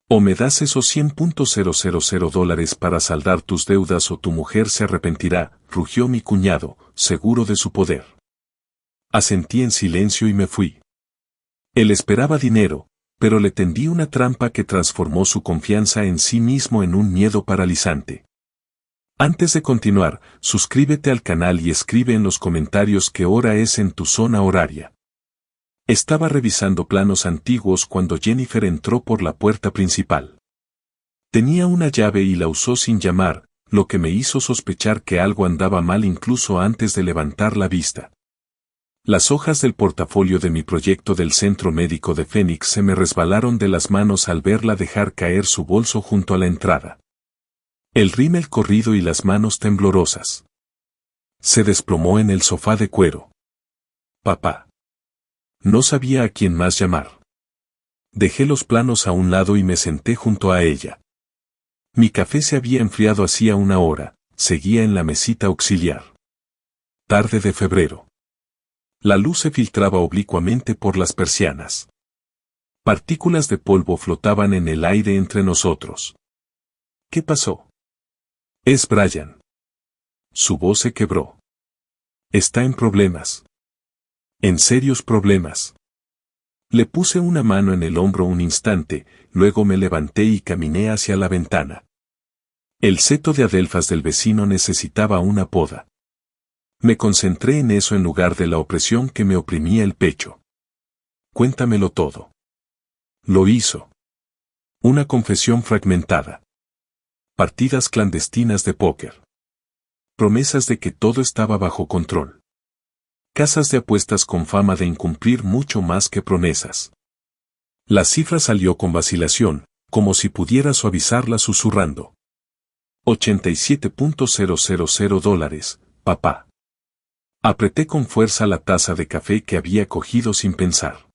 O me das esos $100,000 para saldar tus deudas o tu mujer se arrepentirá, rugió mi cuñado, seguro de su poder. Asentí en silencio y me fui. Él esperaba dinero, pero le tendí una trampa que transformó su confianza en sí mismo en un miedo paralizante. Antes de continuar, suscríbete al canal y escribe en los comentarios qué hora es en tu zona horaria. Estaba revisando planos antiguos cuando Jennifer entró por la puerta principal. Tenía una llave y la usó sin llamar, lo que me hizo sospechar que algo andaba mal incluso antes de levantar la vista. Las hojas del portafolio de mi proyecto del Centro Médico de Phoenix se me resbalaron de las manos al verla dejar caer su bolso junto a la entrada. El rímel corrido y las manos temblorosas. Se desplomó en el sofá de cuero. Papá. No sabía a quién más llamar. Dejé los planos a un lado y me senté junto a ella. Mi café se había enfriado hacía una hora, seguía en la mesita auxiliar. Tarde de febrero. La luz se filtraba oblicuamente por las persianas. Partículas de polvo flotaban en el aire entre nosotros. ¿Qué pasó? Es Brian. Su voz se quebró. Está en problemas. En serios problemas. Le puse una mano en el hombro un instante, luego me levanté y caminé hacia la ventana. El seto de adelfas del vecino necesitaba una poda. Me concentré en eso en lugar de la opresión que me oprimía el pecho. Cuéntamelo todo. Lo hizo. Una confesión fragmentada. Partidas clandestinas de póker. Promesas de que todo estaba bajo control. Casas de apuestas con fama de incumplir mucho más que promesas. La cifra salió con vacilación, como si pudiera suavizarla susurrando. $87,000, papá. Apreté con fuerza la taza de café que había cogido sin pensar.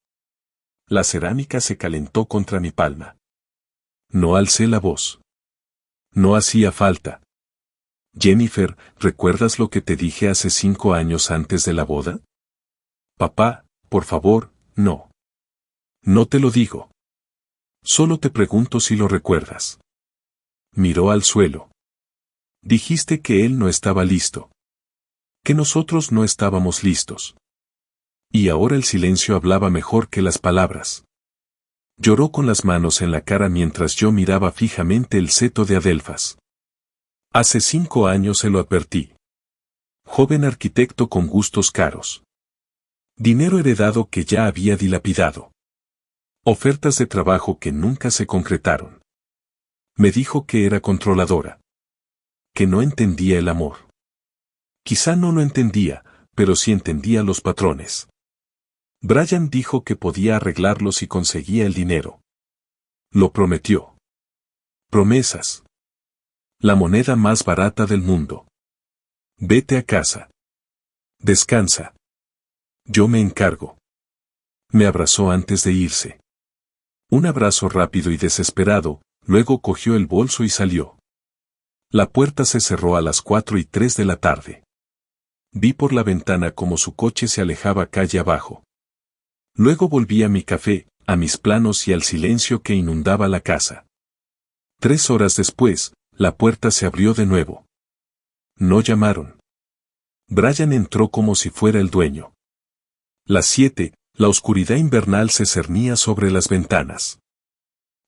La cerámica se calentó contra mi palma. No alcé la voz. No hacía falta. Jennifer, ¿recuerdas lo que te dije hace 5 años antes de la boda? Papá, por favor, no. No te lo digo. Solo te pregunto si lo recuerdas. Miró al suelo. Dijiste que él no estaba listo. Que nosotros no estábamos listos. Y ahora el silencio hablaba mejor que las palabras. Lloró con las manos en la cara mientras yo miraba fijamente el seto de adelfas. Hace 5 años se lo advertí. Joven arquitecto con gustos caros. Dinero heredado que ya había dilapidado. Ofertas de trabajo que nunca se concretaron. Me dijo que era controladora. Que no entendía el amor. Quizá no lo entendía, pero sí entendía los patrones. Brian dijo que podía arreglarlo si conseguía el dinero. Lo prometió. Promesas. La moneda más barata del mundo. Vete a casa. Descansa. Yo me encargo. Me abrazó antes de irse. Un abrazo rápido y desesperado, luego cogió el bolso y salió. La puerta se cerró a las 4:03 de la tarde. Vi por la ventana cómo su coche se alejaba calle abajo. Luego volví a mi café, a mis planos y al silencio que inundaba la casa. 3 horas después, la puerta se abrió de nuevo. No llamaron. Brian entró como si fuera el dueño. Las 7, la oscuridad invernal se cernía sobre las ventanas.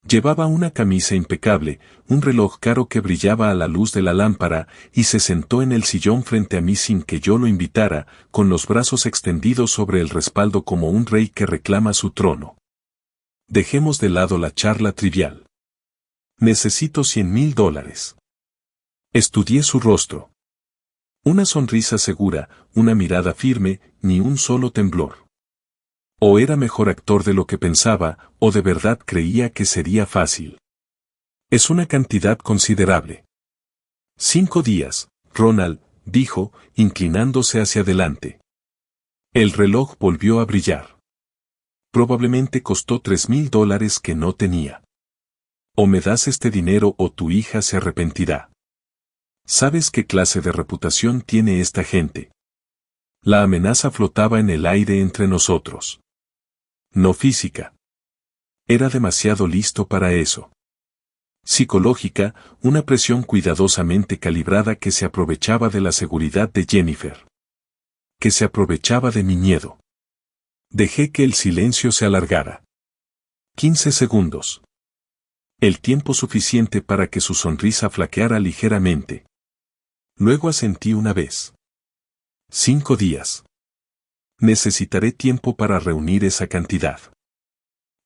Llevaba una camisa impecable, un reloj caro que brillaba a la luz de la lámpara, y se sentó en el sillón frente a mí sin que yo lo invitara, con los brazos extendidos sobre el respaldo como un rey que reclama su trono. Dejemos de lado la charla trivial. Necesito $100,000. Estudié su rostro. Una sonrisa segura, una mirada firme, ni un solo temblor. O era mejor actor de lo que pensaba, o de verdad creía que sería fácil. Es una cantidad considerable. 5 días, Ronald, dijo, inclinándose hacia adelante. El reloj volvió a brillar. Probablemente costó $3,000 que no tenía. O me das este dinero o tu hija se arrepentirá. ¿Sabes qué clase de reputación tiene esta gente? La amenaza flotaba en el aire entre nosotros. No física. Era demasiado listo para eso. Psicológica, una presión cuidadosamente calibrada que se aprovechaba de la seguridad de Jennifer. Que se aprovechaba de mi miedo. Dejé que el silencio se alargara. 15 segundos. El tiempo suficiente para que su sonrisa flaqueara ligeramente. Luego asentí una vez. 5 días. Necesitaré tiempo para reunir esa cantidad.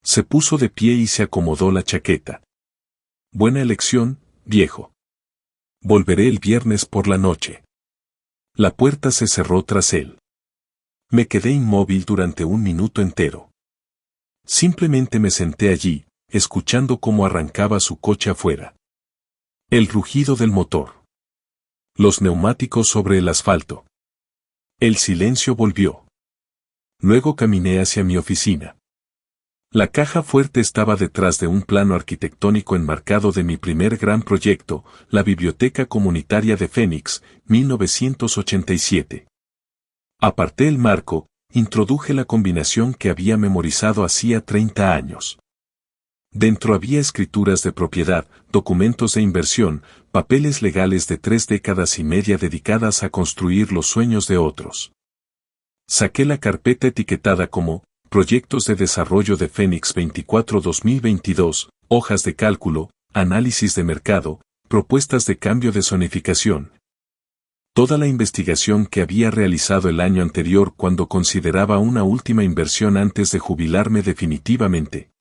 Se puso de pie y se acomodó la chaqueta. Buena elección, viejo. Volveré el viernes por la noche. La puerta se cerró tras él. Me quedé inmóvil durante un minuto entero. Simplemente me senté allí, escuchando cómo arrancaba su coche afuera. El rugido del motor. Los neumáticos sobre el asfalto. El silencio volvió. Luego caminé hacia mi oficina. La caja fuerte estaba detrás de un plano arquitectónico enmarcado de mi primer gran proyecto, la Biblioteca Comunitaria de Phoenix, 1987. Aparté el marco, introduje la combinación que había memorizado hacía 30 años. Dentro había escrituras de propiedad, documentos de inversión, papeles legales de 3 décadas y media dedicadas a construir los sueños de otros. Saqué la carpeta etiquetada como Proyectos de Desarrollo de Phoenix 24-2022, hojas de cálculo, análisis de mercado, propuestas de cambio de zonificación. Toda la investigación que había realizado el año anterior cuando consideraba una última inversión antes de jubilarme definitivamente.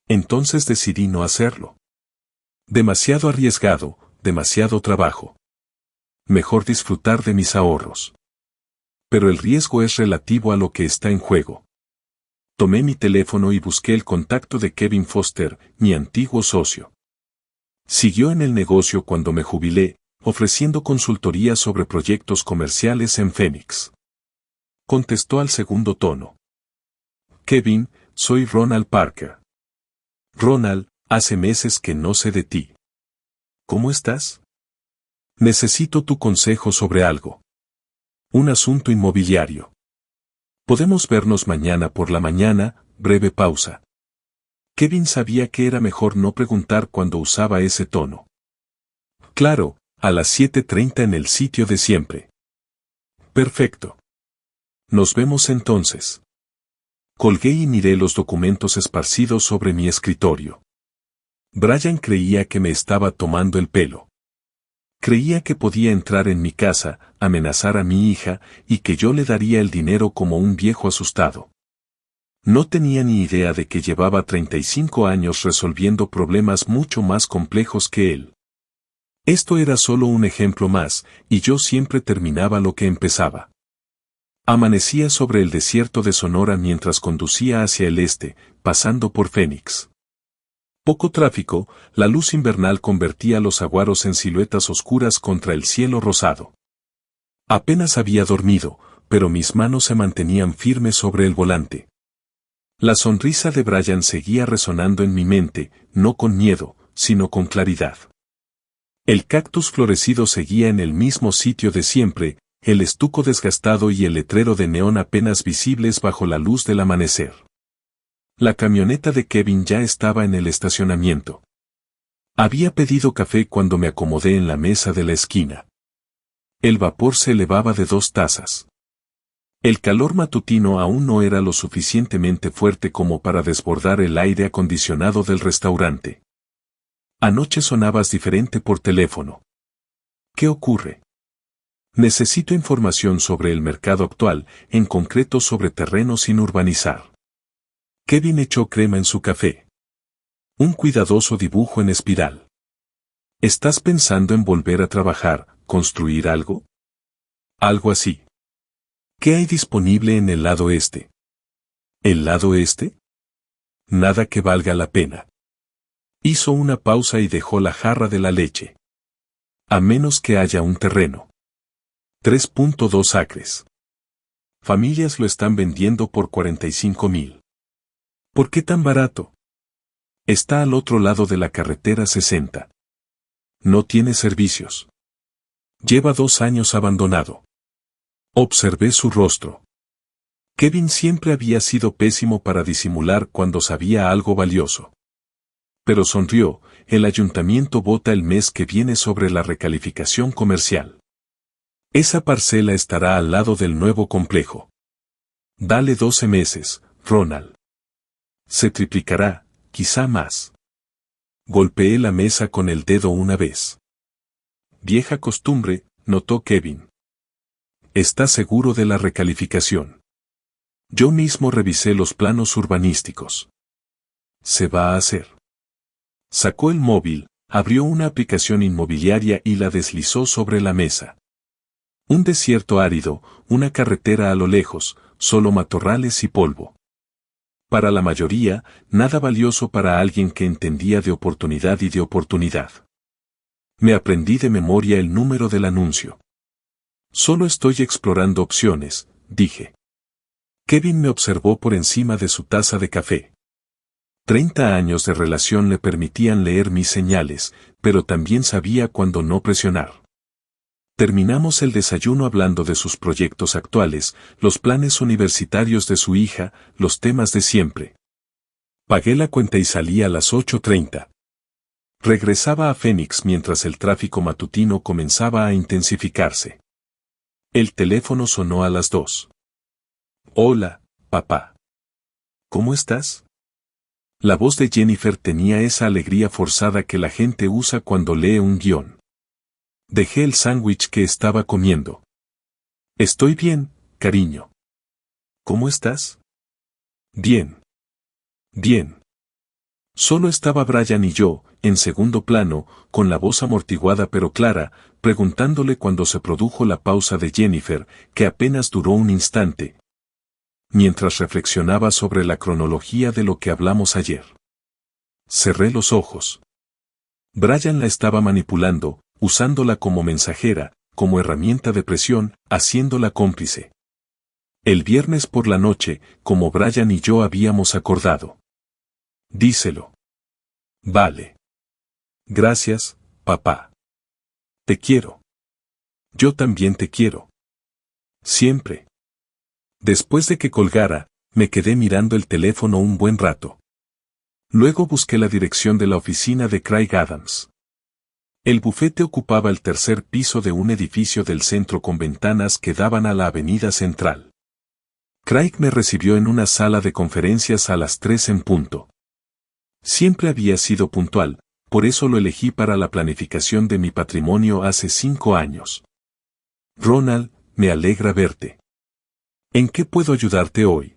Entonces decidí no hacerlo. Demasiado arriesgado, demasiado trabajo. Mejor disfrutar de mis ahorros. Pero el riesgo es relativo a lo que está en juego. Tomé mi teléfono y busqué el contacto de Kevin Foster, mi antiguo socio. Siguió en el negocio cuando me jubilé, ofreciendo consultoría sobre proyectos comerciales en Phoenix. Contestó al segundo tono. Kevin, soy Ronald Parker. Ronald, hace meses que no sé de ti. ¿Cómo estás? Necesito tu consejo sobre algo. Un asunto inmobiliario. Podemos vernos mañana por la mañana, breve pausa. Kevin sabía que era mejor no preguntar cuando usaba ese tono. Claro, a las 7:30 en el sitio de siempre. Perfecto. Nos vemos entonces. Colgué y miré los documentos esparcidos sobre mi escritorio. Brian creía que me estaba tomando el pelo. Creía que podía entrar en mi casa, amenazar a mi hija, y que yo le daría el dinero como un viejo asustado. No tenía ni idea de que llevaba 35 años resolviendo problemas mucho más complejos que él. Esto era solo un ejemplo más, y yo siempre terminaba lo que empezaba. Amanecía sobre el desierto de Sonora mientras conducía hacia el este, pasando por Phoenix. Poco tráfico, la luz invernal convertía los saguaros en siluetas oscuras contra el cielo rosado. Apenas había dormido, pero mis manos se mantenían firmes sobre el volante. La sonrisa de Brian seguía resonando en mi mente, no con miedo, sino con claridad. El cactus florecido seguía en el mismo sitio de siempre, el estuco desgastado y el letrero de neón apenas visibles bajo la luz del amanecer. La camioneta de Kevin ya estaba en el estacionamiento. Había pedido café cuando me acomodé en la mesa de la esquina. El vapor se elevaba de 2 tazas. El calor matutino aún no era lo suficientemente fuerte como para desbordar el aire acondicionado del restaurante. Anoche sonabas diferente por teléfono. ¿Qué ocurre? Necesito información sobre el mercado actual, en concreto sobre terrenos sin urbanizar. Kevin echó crema en su café. Un cuidadoso dibujo en espiral. ¿Estás pensando en volver a trabajar, construir algo? Algo así. ¿Qué hay disponible en el lado este? ¿El lado este? Nada que valga la pena. Hizo una pausa y dejó la jarra de la leche. A menos que haya un terreno. 3.2 acres. Familias lo están vendiendo por 45,000. ¿Por qué tan barato? Está al otro lado de la carretera 60. No tiene servicios. Lleva 2 años abandonado. Observé su rostro. Kevin siempre había sido pésimo para disimular cuando sabía algo valioso. Pero sonrió, el ayuntamiento vota el mes que viene sobre la recalificación comercial. Esa parcela estará al lado del nuevo complejo. Dale 12 meses, Ronald. Se triplicará, quizá más. Golpeé la mesa con el dedo una vez. Vieja costumbre, notó Kevin. ¿Estás seguro de la recalificación? Yo mismo revisé los planos urbanísticos. Se va a hacer. Sacó el móvil, abrió una aplicación inmobiliaria y la deslizó sobre la mesa. Un desierto árido, una carretera a lo lejos, solo matorrales y polvo. Para la mayoría, nada valioso para alguien que entendía de oportunidad y de oportunidad. Me aprendí de memoria el número del anuncio. Solo estoy explorando opciones, dije. Kevin me observó por encima de su taza de café. 30 años de relación le permitían leer mis señales, pero también sabía cuándo no presionar. Terminamos el desayuno hablando de sus proyectos actuales, los planes universitarios de su hija, los temas de siempre. Pagué la cuenta y salí a las 8:30. Regresaba a Phoenix mientras el tráfico matutino comenzaba a intensificarse. El teléfono sonó a las 2. Hola, papá. ¿Cómo estás? La voz de Jennifer tenía esa alegría forzada que la gente usa cuando lee un guión. Dejé el sándwich que estaba comiendo. Estoy bien, cariño. ¿Cómo estás? Bien. Bien. Solo estaba Brian y yo, en segundo plano, con la voz amortiguada pero clara, preguntándole cuando se produjo la pausa de Jennifer, que apenas duró un instante, mientras reflexionaba sobre la cronología de lo que hablamos ayer. Cerré los ojos. Brian la estaba manipulando, usándola como mensajera, como herramienta de presión, haciéndola cómplice. El viernes por la noche, como Brian y yo habíamos acordado. Díselo. Vale. Gracias, papá. Te quiero. Yo también te quiero. Siempre. Después de que colgara, me quedé mirando el teléfono un buen rato. Luego busqué la dirección de la oficina de Craig Adams. El bufete ocupaba el tercer piso de un edificio del centro con ventanas que daban a la avenida central. Craig me recibió en una sala de conferencias a las 3 en punto. Siempre había sido puntual, por eso lo elegí para la planificación de mi patrimonio hace 5 años. Ronald, me alegra verte. ¿En qué puedo ayudarte hoy?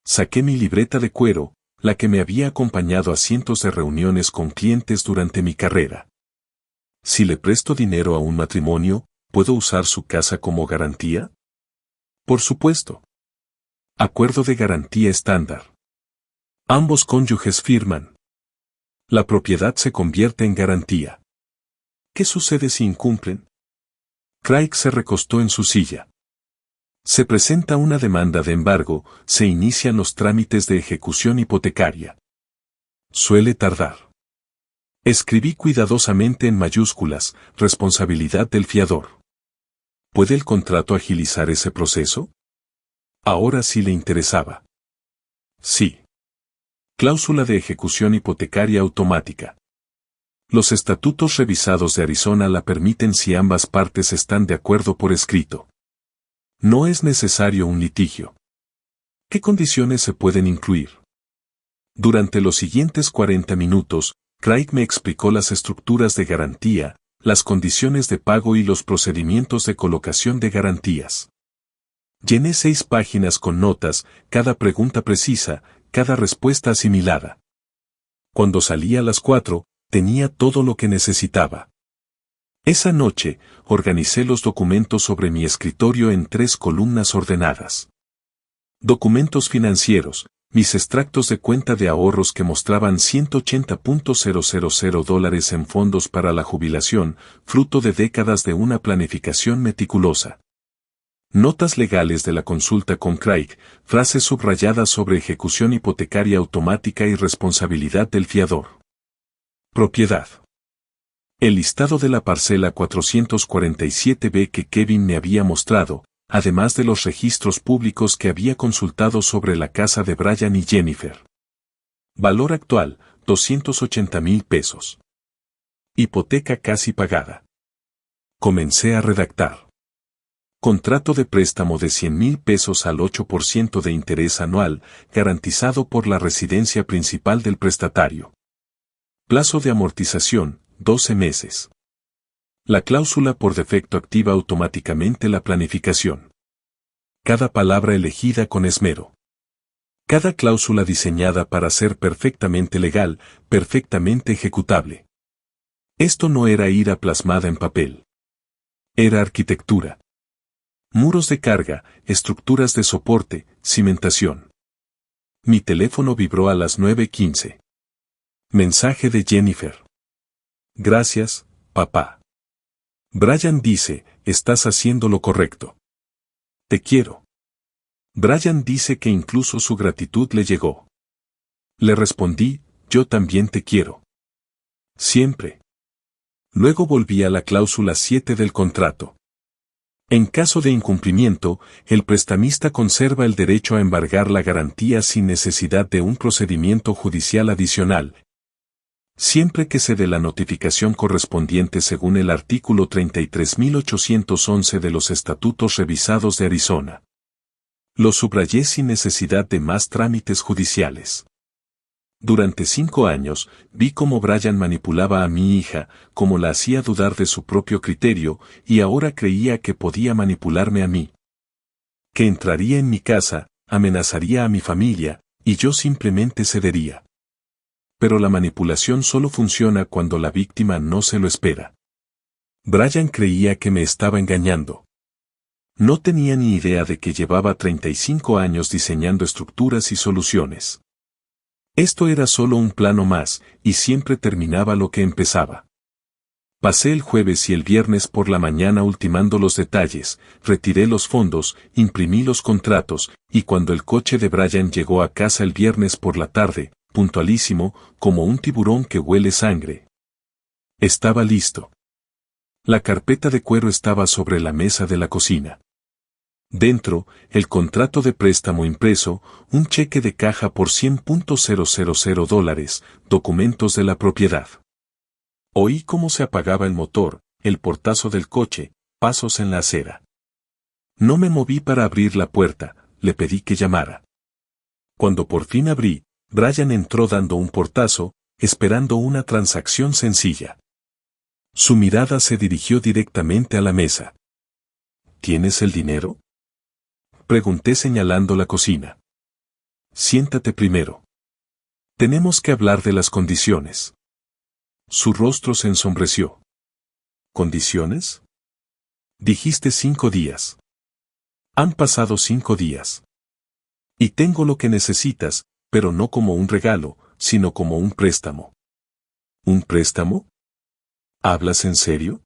Saqué mi libreta de cuero, la que me había acompañado a cientos de reuniones con clientes durante mi carrera. Si le presto dinero a un matrimonio, ¿puedo usar su casa como garantía? Por supuesto. Acuerdo de garantía estándar. Ambos cónyuges firman. La propiedad se convierte en garantía. ¿Qué sucede si incumplen? Craig se recostó en su silla. Se presenta una demanda de embargo, se inician los trámites de ejecución hipotecaria. Suele tardar. Escribí cuidadosamente en mayúsculas, responsabilidad del fiador. ¿Puede el contrato agilizar ese proceso? Ahora sí le interesaba. Sí. Cláusula de ejecución hipotecaria automática. Los estatutos revisados de Arizona la permiten si ambas partes están de acuerdo por escrito. No es necesario un litigio. ¿Qué condiciones se pueden incluir? Durante los siguientes 40 minutos, Craig me explicó las estructuras de garantía, las condiciones de pago y los procedimientos de colocación de garantías. Llené 6 páginas con notas, cada pregunta precisa, cada respuesta asimilada. Cuando salí a las 4, tenía todo lo que necesitaba. Esa noche, organicé los documentos sobre mi escritorio en 3 columnas ordenadas. Documentos financieros, mis extractos de cuenta de ahorros que mostraban $180,000 en fondos para la jubilación, fruto de décadas de una planificación meticulosa. Notas legales de la consulta con Craig, frases subrayadas sobre ejecución hipotecaria automática y responsabilidad del fiador. Propiedad. El listado de la parcela 447B que Kevin me había mostrado, además de los registros públicos que había consultado sobre la casa de Brian y Jennifer. Valor actual, 280,000 pesos. Hipoteca casi pagada. Comencé a redactar. Contrato de préstamo de 100,000 pesos al 8% de interés anual, garantizado por la residencia principal del prestatario. Plazo de amortización, 12 meses. La cláusula por defecto activa automáticamente la planificación. Cada palabra elegida con esmero. Cada cláusula diseñada para ser perfectamente legal, perfectamente ejecutable. Esto no era ira plasmada en papel. Era arquitectura. Muros de carga, estructuras de soporte, cimentación. Mi teléfono vibró a las 9:15. Mensaje de Jennifer. Gracias, papá. Brian dice, estás haciendo lo correcto. Te quiero. Brian dice que incluso su gratitud le llegó. Le respondí, yo también te quiero. Siempre. Luego volví a la cláusula 7 del contrato. En caso de incumplimiento, el prestamista conserva el derecho a embargar la garantía sin necesidad de un procedimiento judicial adicional, siempre que se dé la notificación correspondiente según el artículo 33.811 de los Estatutos Revisados de Arizona. Lo subrayé sin necesidad de más trámites judiciales. Durante 5 años, vi cómo Brian manipulaba a mi hija, cómo la hacía dudar de su propio criterio, y ahora creía que podía manipularme a mí. Que entraría en mi casa, amenazaría a mi familia, y yo simplemente cedería. Pero la manipulación solo funciona cuando la víctima no se lo espera. Brian creía que me estaba engañando. No tenía ni idea de que llevaba 35 años diseñando estructuras y soluciones. Esto era solo un plano más, y siempre terminaba lo que empezaba. Pasé el jueves y el viernes por la mañana ultimando los detalles, retiré los fondos, imprimí los contratos, y cuando el coche de Brian llegó a casa el viernes por la tarde, puntualísimo, como un tiburón que huele sangre. Estaba listo. La carpeta de cuero estaba sobre la mesa de la cocina. Dentro, el contrato de préstamo impreso, un cheque de caja por $100,000, documentos de la propiedad. Oí cómo se apagaba el motor, el portazo del coche, pasos en la acera. No me moví para abrir la puerta, le pedí que llamara. Cuando por fin abrí, Brian entró dando un portazo, esperando una transacción sencilla. Su mirada se dirigió directamente a la mesa. ¿Tienes el dinero?, pregunté señalando la cocina. Siéntate primero. Tenemos que hablar de las condiciones. Su rostro se ensombreció. ¿Condiciones? Dijiste 5 días. Han pasado 5 días. Y tengo lo que necesitas, pero no como un regalo, sino como un préstamo. ¿Un préstamo? ¿Hablas en serio?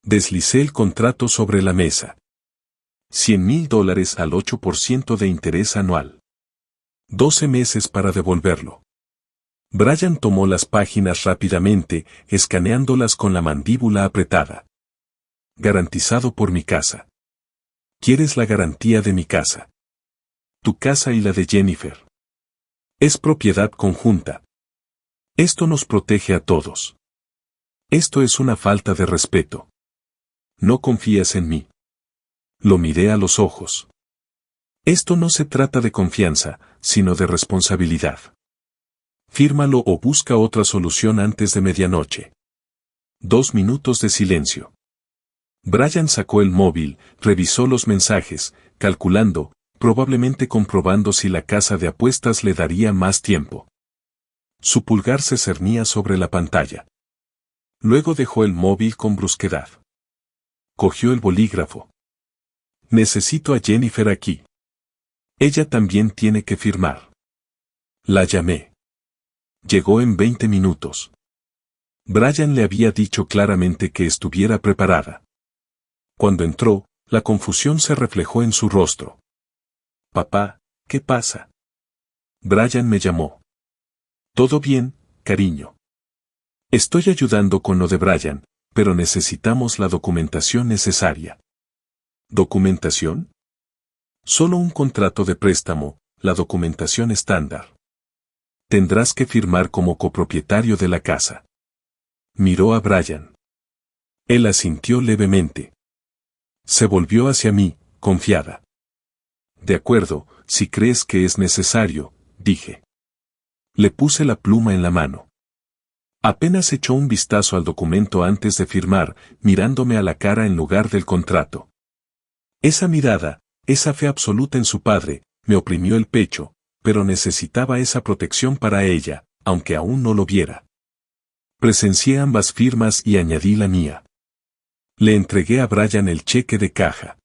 Deslicé el contrato sobre la mesa. $100,000 al 8% de interés anual. 12 meses para devolverlo. Brian tomó las páginas rápidamente, escaneándolas con la mandíbula apretada. Garantizado por mi casa. ¿Quieres la garantía de mi casa? Tu casa y la de Jennifer. Es propiedad conjunta. Esto nos protege a todos. Esto es una falta de respeto. ¿No confías en mí? Lo miré a los ojos. Esto no se trata de confianza, sino de responsabilidad. Fírmalo o busca otra solución antes de medianoche. 2 minutos de silencio. Brian sacó el móvil, revisó los mensajes, calculando, probablemente comprobando si la casa de apuestas le daría más tiempo. Su pulgar se cernía sobre la pantalla. Luego dejó el móvil con brusquedad. Cogió el bolígrafo. Necesito a Jennifer aquí. Ella también tiene que firmar. La llamé. Llegó en 20 minutos. Brian le había dicho claramente que estuviera preparada. Cuando entró, la confusión se reflejó en su rostro. Papá, ¿qué pasa? Brian me llamó. Todo bien, cariño. Estoy ayudando con lo de Brian, pero necesitamos la documentación necesaria. ¿Documentación? Solo un contrato de préstamo, la documentación estándar. Tendrás que firmar como copropietario de la casa. Miró a Brian. Él asintió levemente. Se volvió hacia mí, confiada. De acuerdo, si crees que es necesario, dije. Le puse la pluma en la mano. Apenas echó un vistazo al documento antes de firmar, mirándome a la cara en lugar del contrato. Esa mirada, esa fe absoluta en su padre, me oprimió el pecho, pero necesitaba esa protección para ella, aunque aún no lo viera. Presencié ambas firmas y añadí la mía. Le entregué a Brian el cheque de caja.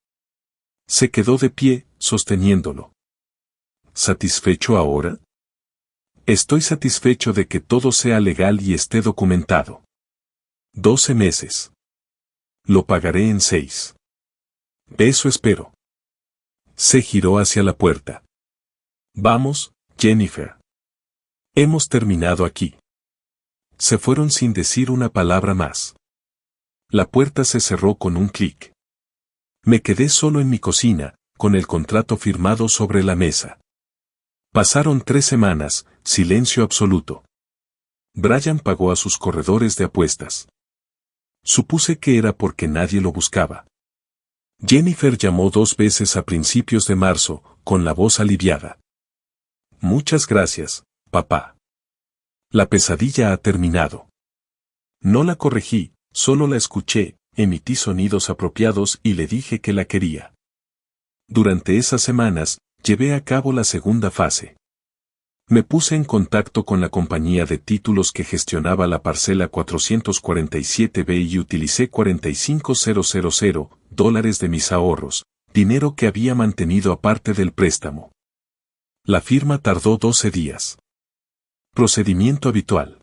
Se quedó de pie, sosteniéndolo. ¿Satisfecho ahora? Estoy satisfecho de que todo sea legal y esté documentado. 12 meses. Lo pagaré en 6. Eso espero. Se giró hacia la puerta. Vamos, Jennifer. Hemos terminado aquí. Se fueron sin decir una palabra más. La puerta se cerró con un clic. Me quedé solo en mi cocina, con el contrato firmado sobre la mesa. Pasaron 3 semanas, silencio absoluto. Brian pagó a sus corredores de apuestas. Supuse que era porque nadie lo buscaba. Jennifer llamó 2 veces a principios de marzo, con la voz aliviada. Muchas gracias, papá. La pesadilla ha terminado. No la corregí, solo la escuché, emití sonidos apropiados y le dije que la quería. Durante esas semanas, llevé a cabo la segunda fase. Me puse en contacto con la compañía de títulos que gestionaba la parcela 447B y utilicé $45,000 de mis ahorros, dinero que había mantenido aparte del préstamo. La firma tardó 12 días. Procedimiento habitual.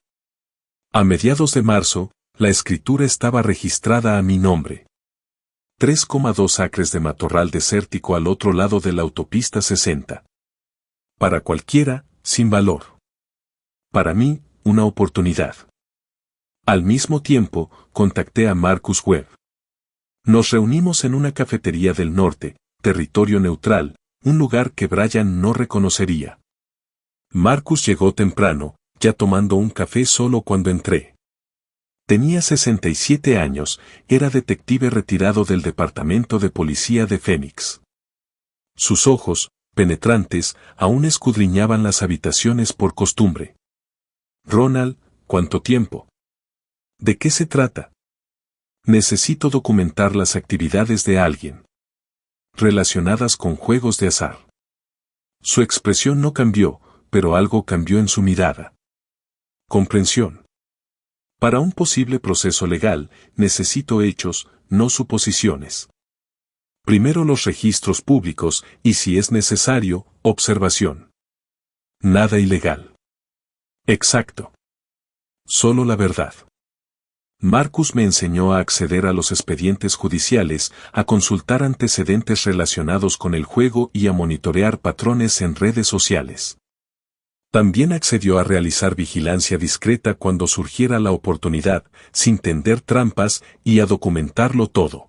A mediados de marzo, la escritura estaba registrada a mi nombre. 3,2 acres de matorral desértico al otro lado de la autopista 60. Para cualquiera, sin valor. Para mí, una oportunidad. Al mismo tiempo, contacté a Marcus Webb. Nos reunimos en una cafetería del norte, territorio neutral, un lugar que Brian no reconocería. Marcus llegó temprano, ya tomando un café solo cuando entré. Tenía 67 años, era detective retirado del Departamento de Policía de Phoenix. Sus ojos, penetrantes, aún escudriñaban las habitaciones por costumbre. Ronald, ¿cuánto tiempo? ¿De qué se trata? Necesito documentar las actividades de alguien relacionadas con juegos de azar. Su expresión no cambió, pero algo cambió en su mirada. Comprensión. Para un posible proceso legal, necesito hechos, no suposiciones. Primero los registros públicos y, si es necesario, observación. Nada ilegal. Exacto. Solo la verdad. Marcus me enseñó a acceder a los expedientes judiciales, a consultar antecedentes relacionados con el juego y a monitorear patrones en redes sociales. También accedió a realizar vigilancia discreta cuando surgiera la oportunidad, sin tender trampas, y a documentarlo todo.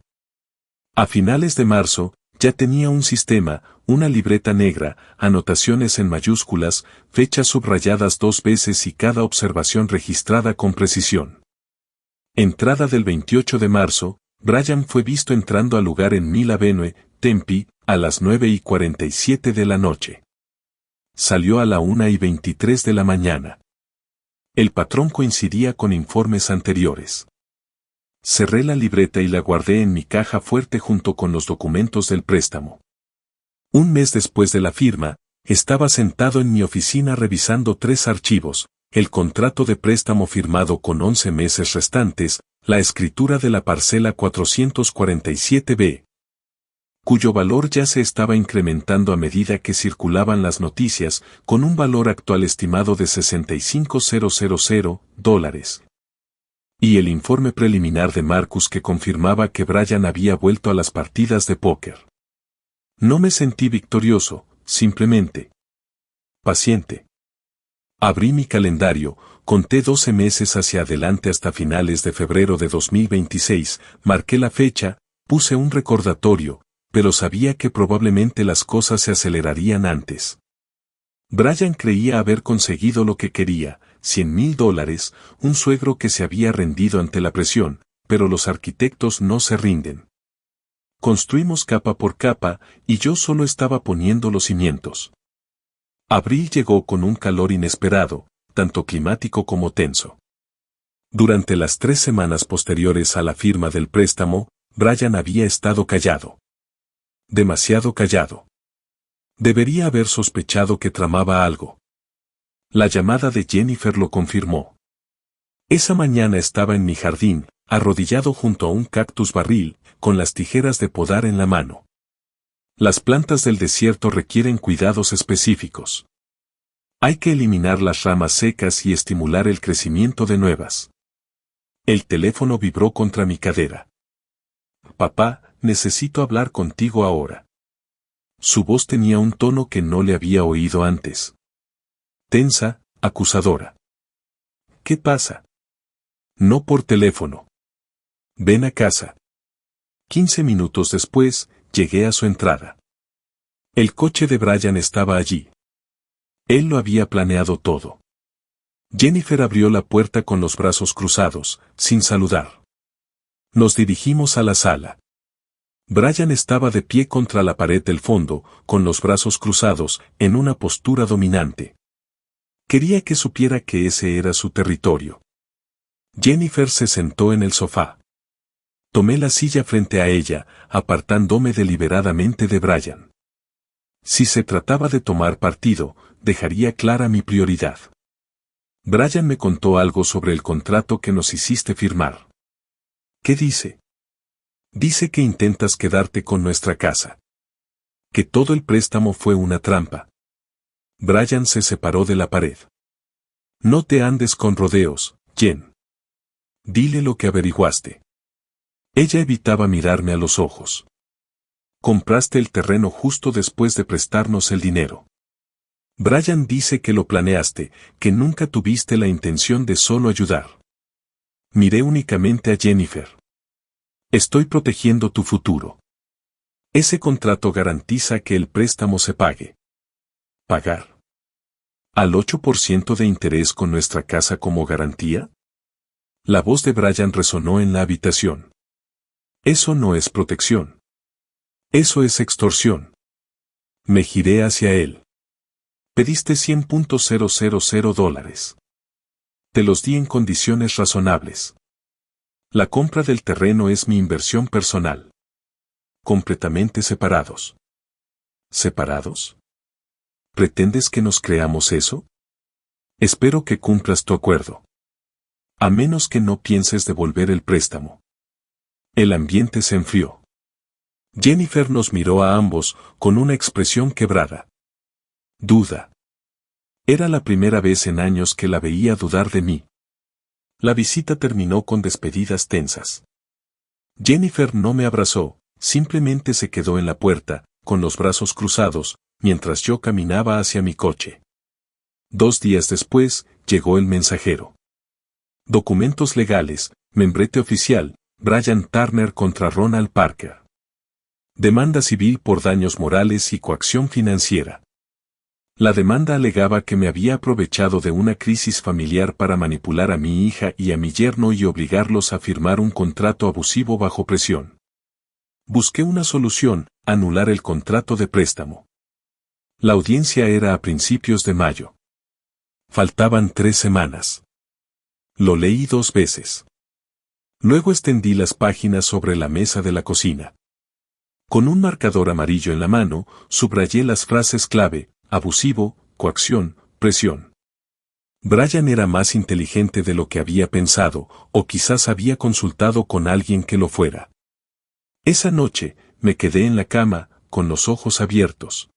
A finales de marzo, ya tenía un sistema, una libreta negra, anotaciones en mayúsculas, fechas subrayadas 2 veces y cada observación registrada con precisión. Entrada del 28 de marzo, Brian fue visto entrando al lugar en Mill Avenue, Tempe, a las 9:47 de la noche. Salió a la 1:23 de la mañana. El patrón coincidía con informes anteriores. Cerré la libreta y la guardé en mi caja fuerte junto con los documentos del préstamo. Un mes después de la firma, estaba sentado en mi oficina revisando 3 archivos, el contrato de préstamo firmado con 11 meses restantes, la escritura de la parcela 447B, cuyo valor ya se estaba incrementando a medida que circulaban las noticias, con un valor actual estimado de $65,000, y el informe preliminar de Marcus que confirmaba que Brian había vuelto a las partidas de póker. No me sentí victorioso, simplemente paciente. Abrí mi calendario, conté 12 meses hacia adelante hasta finales de febrero de 2026, marqué la fecha, puse un recordatorio, pero sabía que probablemente las cosas se acelerarían antes. Brian creía haber conseguido lo que quería, $100,000, un suegro que se había rendido ante la presión, pero los arquitectos no se rinden. Construimos capa por capa, y yo solo estaba poniendo los cimientos. Abril llegó con un calor inesperado, tanto climático como tenso. Durante las 3 semanas posteriores a la firma del préstamo, Brian había estado callado. Demasiado callado. Debería haber sospechado que tramaba algo. La llamada de Jennifer lo confirmó. Esa mañana estaba en mi jardín, arrodillado junto a un cactus barril, con las tijeras de podar en la mano. Las plantas del desierto requieren cuidados específicos. Hay que eliminar las ramas secas y estimular el crecimiento de nuevas. El teléfono vibró contra mi cadera. Papá, necesito hablar contigo ahora. Su voz tenía un tono que no le había oído antes. Tensa, acusadora. ¿Qué pasa? No por teléfono. Ven a casa. 15 minutos después, llegué a su entrada. El coche de Brian estaba allí. Él lo había planeado todo. Jennifer abrió la puerta con los brazos cruzados, sin saludar. Nos dirigimos a la sala. Brian estaba de pie contra la pared del fondo, con los brazos cruzados, en una postura dominante. Quería que supiera que ese era su territorio. Jennifer se sentó en el sofá. Tomé la silla frente a ella, apartándome deliberadamente de Brian. Si se trataba de tomar partido, dejaría clara mi prioridad. Brian me contó algo sobre el contrato que nos hiciste firmar. ¿Qué dice? Dice que intentas quedarte con nuestra casa. Que todo el préstamo fue una trampa. Brian se separó de la pared. No te andes con rodeos, Jen. Dile lo que averiguaste. Ella evitaba mirarme a los ojos. Compraste el terreno justo después de prestarnos el dinero. Brian dice que lo planeaste, que nunca tuviste la intención de solo ayudar. Miré únicamente a Jennifer. Estoy protegiendo tu futuro. Ese contrato garantiza que el préstamo se pague. ¿Pagar? ¿Al 8% de interés con nuestra casa como garantía? La voz de Brian resonó en la habitación. Eso no es protección. Eso es extorsión. Me giré hacia él. Pediste $100,000. Te los di en condiciones razonables. La compra del terreno es mi inversión personal. Completamente separados. ¿Separados? ¿Pretendes que nos creamos eso? Espero que cumplas tu acuerdo. A menos que no pienses devolver el préstamo. El ambiente se enfrió. Jennifer nos miró a ambos con una expresión quebrada. Duda. Era la primera vez en años que la veía dudar de mí. La visita terminó con despedidas tensas. Jennifer no me abrazó, simplemente se quedó en la puerta, con los brazos cruzados, mientras yo caminaba hacia mi coche. 2 días después, llegó el mensajero. Documentos legales, membrete oficial, Brian Turner contra Ronald Parker. Demanda civil por daños morales y coacción financiera. La demanda alegaba que me había aprovechado de una crisis familiar para manipular a mi hija y a mi yerno y obligarlos a firmar un contrato abusivo bajo presión. Busqué una solución, anular el contrato de préstamo. La audiencia era a principios de mayo. Faltaban 3 semanas. Lo leí 2 veces. Luego extendí las páginas sobre la mesa de la cocina. Con un marcador amarillo en la mano, subrayé las frases clave: abusivo, coacción, presión. Brian era más inteligente de lo que había pensado, o quizás había consultado con alguien que lo fuera. Esa noche, me quedé en la cama, con los ojos abiertos.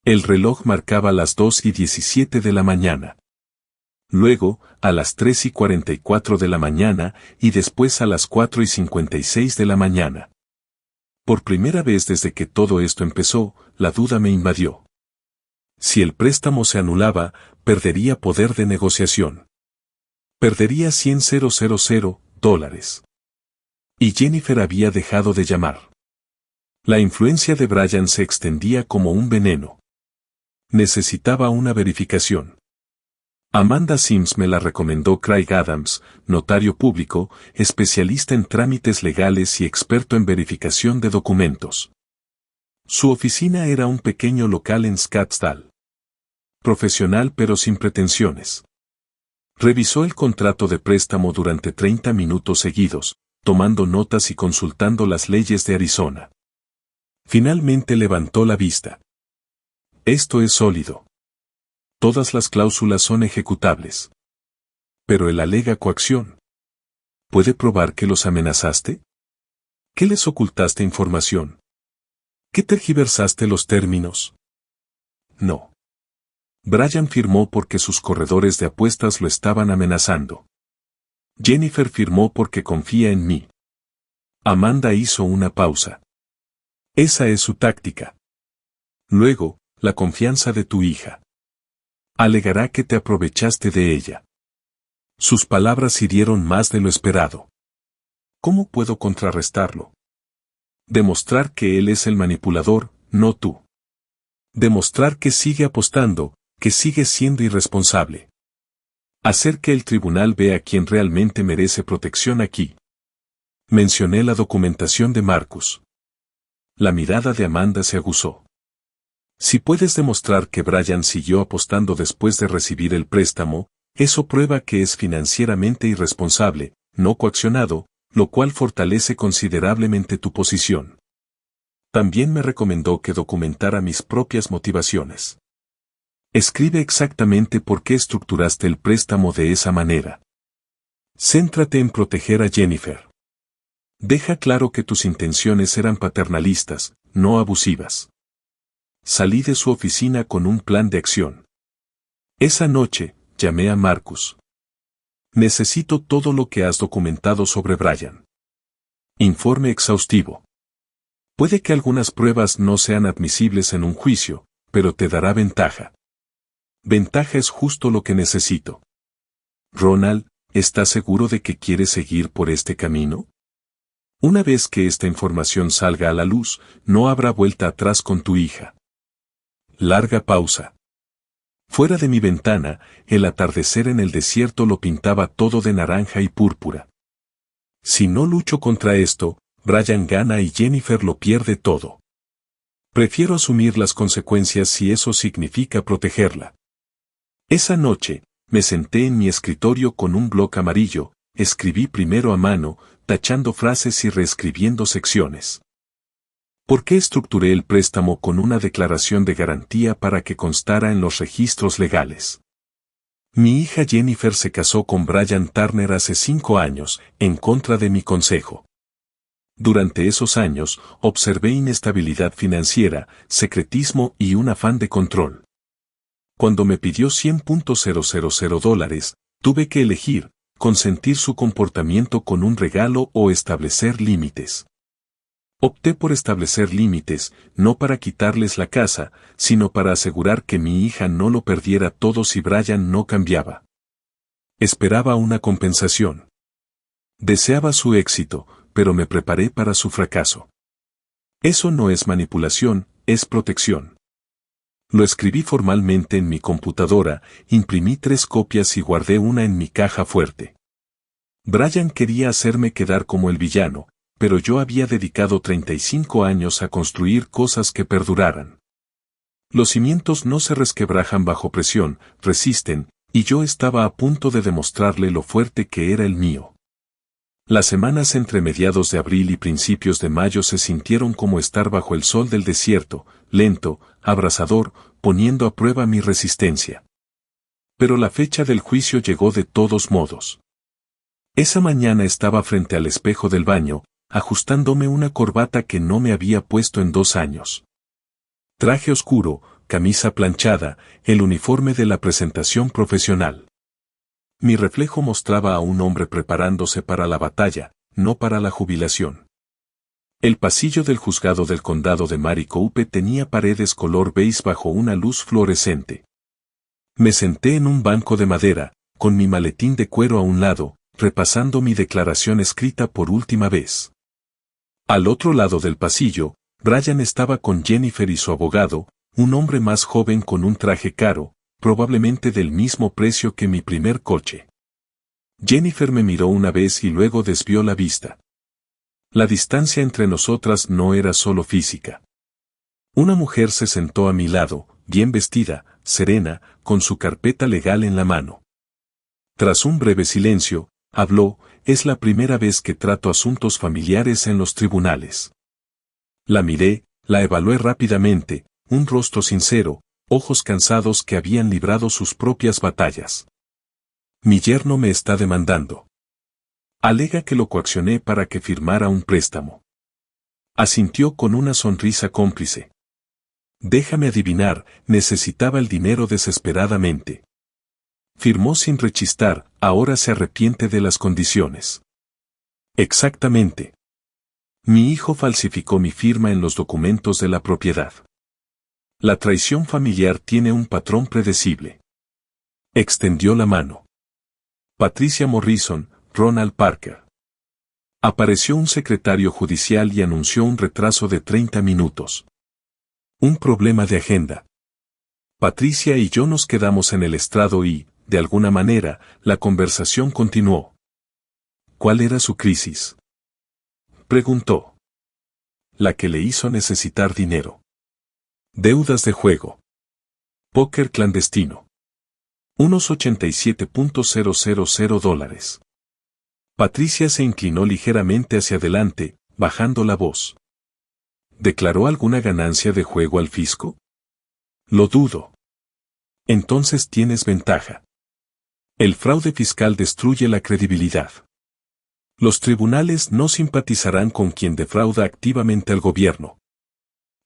El reloj marcaba las 2:17 de la mañana. Luego, a las 3:44 de la mañana, y después a las 4:56 de la mañana. Por primera vez desde que todo esto empezó, la duda me invadió. Si el préstamo se anulaba, perdería poder de negociación. Perdería $100,000. Y Jennifer había dejado de llamar. La influencia de Brian se extendía como un veneno. Necesitaba una verificación. Amanda Sims me la recomendó Craig Adams, notario público, especialista en trámites legales y experto en verificación de documentos. Su oficina era un pequeño local en Scottsdale. Profesional pero sin pretensiones. Revisó el contrato de préstamo durante 30 minutos seguidos, tomando notas y consultando las leyes de Arizona. Finalmente levantó la vista. Esto es sólido. Todas las cláusulas son ejecutables. Pero él alega coacción. ¿Puede probar que los amenazaste? ¿Qué les ocultaste información? ¿Qué tergiversaste los términos? No. Brian firmó porque sus corredores de apuestas lo estaban amenazando. Jennifer firmó porque confía en mí. Amanda hizo una pausa. Esa es su táctica. Luego, la confianza de tu hija. Alegará que te aprovechaste de ella. Sus palabras hirieron más de lo esperado. ¿Cómo puedo contrarrestarlo? Demostrar que él es el manipulador, no tú. Demostrar que sigue apostando, que sigue siendo irresponsable. Hacer que el tribunal vea quién realmente merece protección aquí. Mencioné la documentación de Marcus. La mirada de Amanda se aguzó. Si puedes demostrar que Brian siguió apostando después de recibir el préstamo, eso prueba que es financieramente irresponsable, no coaccionado, lo cual fortalece considerablemente tu posición. También me recomendó que documentara mis propias motivaciones. Escribe exactamente por qué estructuraste el préstamo de esa manera. Céntrate en proteger a Jennifer. Deja claro que tus intenciones eran paternalistas, no abusivas. Salí de su oficina con un plan de acción. Esa noche, llamé a Marcus. Necesito todo lo que has documentado sobre Brian. Informe exhaustivo. Puede que algunas pruebas no sean admisibles en un juicio, pero te dará ventaja. Ventaja es justo lo que necesito. Ronald, ¿estás seguro de que quieres seguir por este camino? Una vez que esta información salga a la luz, no habrá vuelta atrás con tu hija. Larga pausa. Fuera de mi ventana, el atardecer en el desierto lo pintaba todo de naranja y púrpura. Si no lucho contra esto, Brian gana y Jennifer lo pierde todo. Prefiero asumir las consecuencias si eso significa protegerla. Esa noche, me senté en mi escritorio con un bloc amarillo, escribí primero a mano, tachando frases y reescribiendo secciones. ¿Por qué estructuré el préstamo con una declaración de garantía para que constara en los registros legales? Mi hija Jennifer se casó con Brian Turner hace 5 años, en contra de mi consejo. Durante esos años, observé inestabilidad financiera, secretismo y un afán de control. Cuando me pidió $100,000, tuve que elegir, consentir su comportamiento con un regalo o establecer límites. Opté por establecer límites, no para quitarles la casa, sino para asegurar que mi hija no lo perdiera todo si Brian no cambiaba. Esperaba una compensación. Deseaba su éxito, pero me preparé para su fracaso. Eso no es manipulación, es protección. Lo escribí formalmente en mi computadora, imprimí 3 copias y guardé una en mi caja fuerte. Brian quería hacerme quedar como el villano, pero yo había dedicado 35 años a construir cosas que perduraran. Los cimientos no se resquebrajan bajo presión, resisten, y yo estaba a punto de demostrarle lo fuerte que era el mío. Las semanas entre mediados de abril y principios de mayo se sintieron como estar bajo el sol del desierto, lento, abrasador, poniendo a prueba mi resistencia. Pero la fecha del juicio llegó de todos modos. Esa mañana estaba frente al espejo del baño, ajustándome una corbata que no me había puesto en 2 años. Traje oscuro, camisa planchada, el uniforme de la presentación profesional. Mi reflejo mostraba a un hombre preparándose para la batalla, no para la jubilación. El pasillo del juzgado del condado de Maricopa tenía paredes color beige bajo una luz fluorescente. Me senté en un banco de madera, con mi maletín de cuero a un lado, repasando mi declaración escrita por última vez. Al otro lado del pasillo, Brian estaba con Jennifer y su abogado, un hombre más joven con un traje caro, probablemente del mismo precio que mi primer coche. Jennifer me miró una vez y luego desvió la vista. La distancia entre nosotras no era solo física. Una mujer se sentó a mi lado, bien vestida, serena, con su carpeta legal en la mano. Tras un breve silencio, habló: es la primera vez que trato asuntos familiares en los tribunales. La miré, la evalué rápidamente, un rostro sincero, ojos cansados que habían librado sus propias batallas. Mi yerno me está demandando. Alega que lo coaccioné para que firmara un préstamo. Asintió con una sonrisa cómplice. Déjame adivinar, necesitaba el dinero desesperadamente. Firmó sin rechistar, ahora se arrepiente de las condiciones. Exactamente. Mi hijo falsificó mi firma en los documentos de la propiedad. La traición familiar tiene un patrón predecible. Extendió la mano. Patricia Morrison, Ronald Parker. Apareció un secretario judicial y anunció un retraso de 30 minutos. Un problema de agenda. Patricia y yo nos quedamos en el estrado y, de alguna manera, la conversación continuó. ¿Cuál era su crisis?, preguntó. La que le hizo necesitar dinero. Deudas de juego. Póker clandestino. Unos $87,000. Patricia se inclinó ligeramente hacia adelante, bajando la voz. ¿Declaró alguna ganancia de juego al fisco? Lo dudo. Entonces tienes ventaja. El fraude fiscal destruye la credibilidad. Los tribunales no simpatizarán con quien defrauda activamente al gobierno.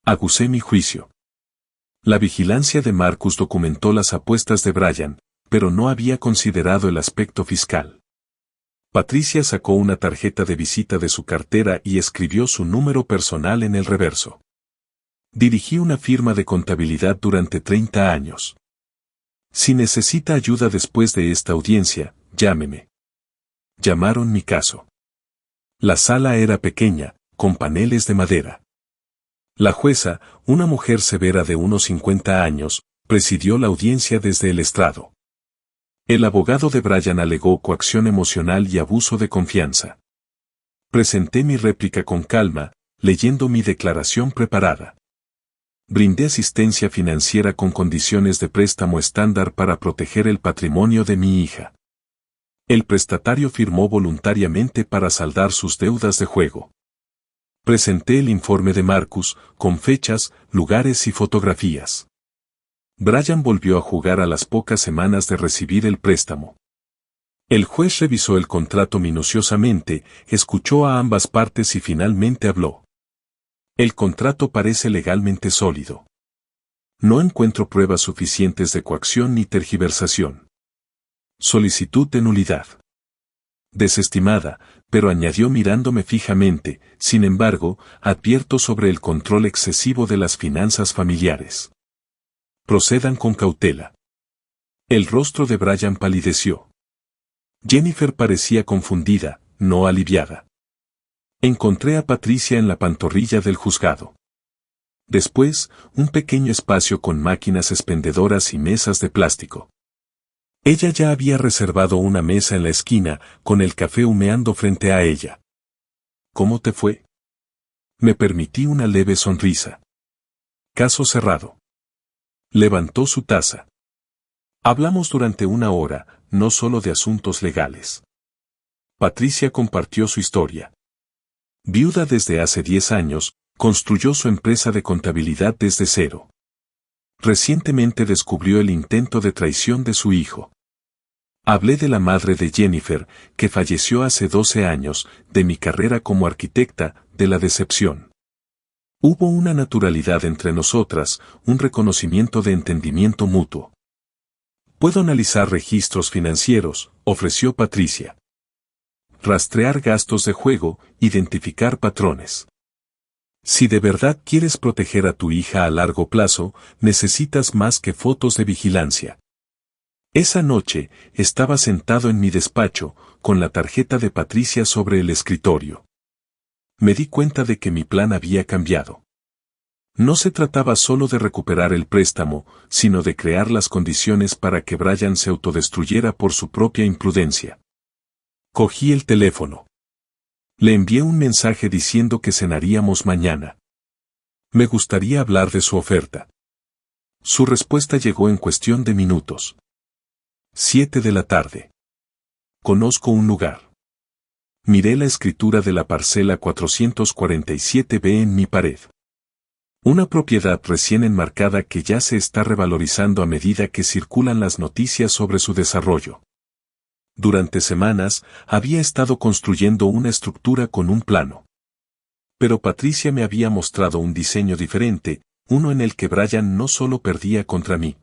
Aguzé mi juicio. La vigilancia de Marcus documentó las apuestas de Brian, pero no había considerado el aspecto fiscal. Patricia sacó una tarjeta de visita de su cartera y escribió su número personal en el reverso. Dirigí una firma de contabilidad durante 30 años. Si necesita ayuda después de esta audiencia, llámeme. Llamaron mi caso. La sala era pequeña, con paneles de madera. La jueza, una mujer severa de unos 50 años, presidió la audiencia desde el estrado. El abogado de Brian alegó coacción emocional y abuso de confianza. Presenté mi réplica con calma, leyendo mi declaración preparada. Brindé asistencia financiera con condiciones de préstamo estándar para proteger el patrimonio de mi hija. El prestatario firmó voluntariamente para saldar sus deudas de juego. Presenté el informe de Marcus, con fechas, lugares y fotografías. Brian volvió a jugar a las pocas semanas de recibir el préstamo. El juez revisó el contrato minuciosamente, escuchó a ambas partes y finalmente habló. El contrato parece legalmente sólido. No encuentro pruebas suficientes de coacción ni tergiversación. Solicitud de nulidad. Desestimada, pero añadió mirándome fijamente, sin embargo, advierto sobre el control excesivo de las finanzas familiares. Procedan con cautela. El rostro de Brian palideció. Jennifer parecía confundida, no aliviada. Encontré a Patricia en la pantorrilla del juzgado. Después, un pequeño espacio con máquinas expendedoras y mesas de plástico. Ella ya había reservado una mesa en la esquina, con el café humeando frente a ella. ¿Cómo te fue? Me permití una leve sonrisa. Caso cerrado. Levantó su taza. Hablamos durante una hora, no solo de asuntos legales. Patricia compartió su historia. Viuda desde hace 10 años, construyó su empresa de contabilidad desde cero. Recientemente descubrió el intento de traición de su hijo. Hablé de la madre de Jennifer, que falleció hace 12 años, de mi carrera como arquitecta, de la decepción. Hubo una naturalidad entre nosotras, un reconocimiento de entendimiento mutuo. Puedo analizar registros financieros, ofreció Patricia. Rastrear gastos de juego, identificar patrones. Si de verdad quieres proteger a tu hija a largo plazo, necesitas más que fotos de vigilancia. Esa noche, estaba sentado en mi despacho, con la tarjeta de Patricia sobre el escritorio. Me di cuenta de que mi plan había cambiado. No se trataba solo de recuperar el préstamo, sino de crear las condiciones para que Brian se autodestruyera por su propia imprudencia. Cogí el teléfono. Le envié un mensaje diciendo que cenaríamos mañana. Me gustaría hablar de su oferta. Su respuesta llegó en cuestión de minutos. 7 de la tarde. Conozco un lugar. Miré la escritura de la parcela 447B en mi pared. Una propiedad recién enmarcada que ya se está revalorizando a medida que circulan las noticias sobre su desarrollo. Durante semanas, había estado construyendo una estructura con un plano. Pero Patricia me había mostrado un diseño diferente, uno en el que Brian no solo perdía contra mí.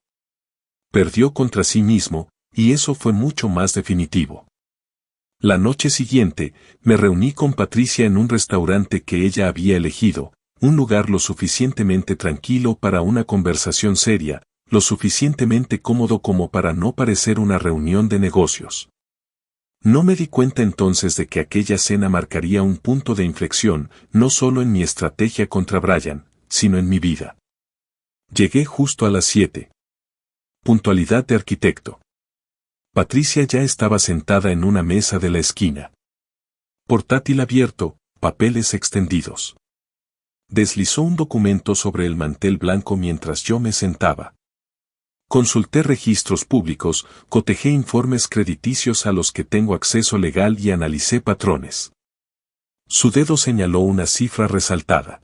Perdió contra sí mismo, y eso fue mucho más definitivo. La noche siguiente, me reuní con Patricia en un restaurante que ella había elegido, un lugar lo suficientemente tranquilo para una conversación seria, lo suficientemente cómodo como para no parecer una reunión de negocios. No me di cuenta entonces de que aquella cena marcaría un punto de inflexión, no solo en mi estrategia contra Brian, sino en mi vida. Llegué justo a las 7. Puntualidad de arquitecto. Patricia ya estaba sentada en una mesa de la esquina. Portátil abierto, papeles extendidos. Deslizó un documento sobre el mantel blanco mientras yo me sentaba. Consulté registros públicos, cotejé informes crediticios a los que tengo acceso legal y analicé patrones. Su dedo señaló una cifra resaltada.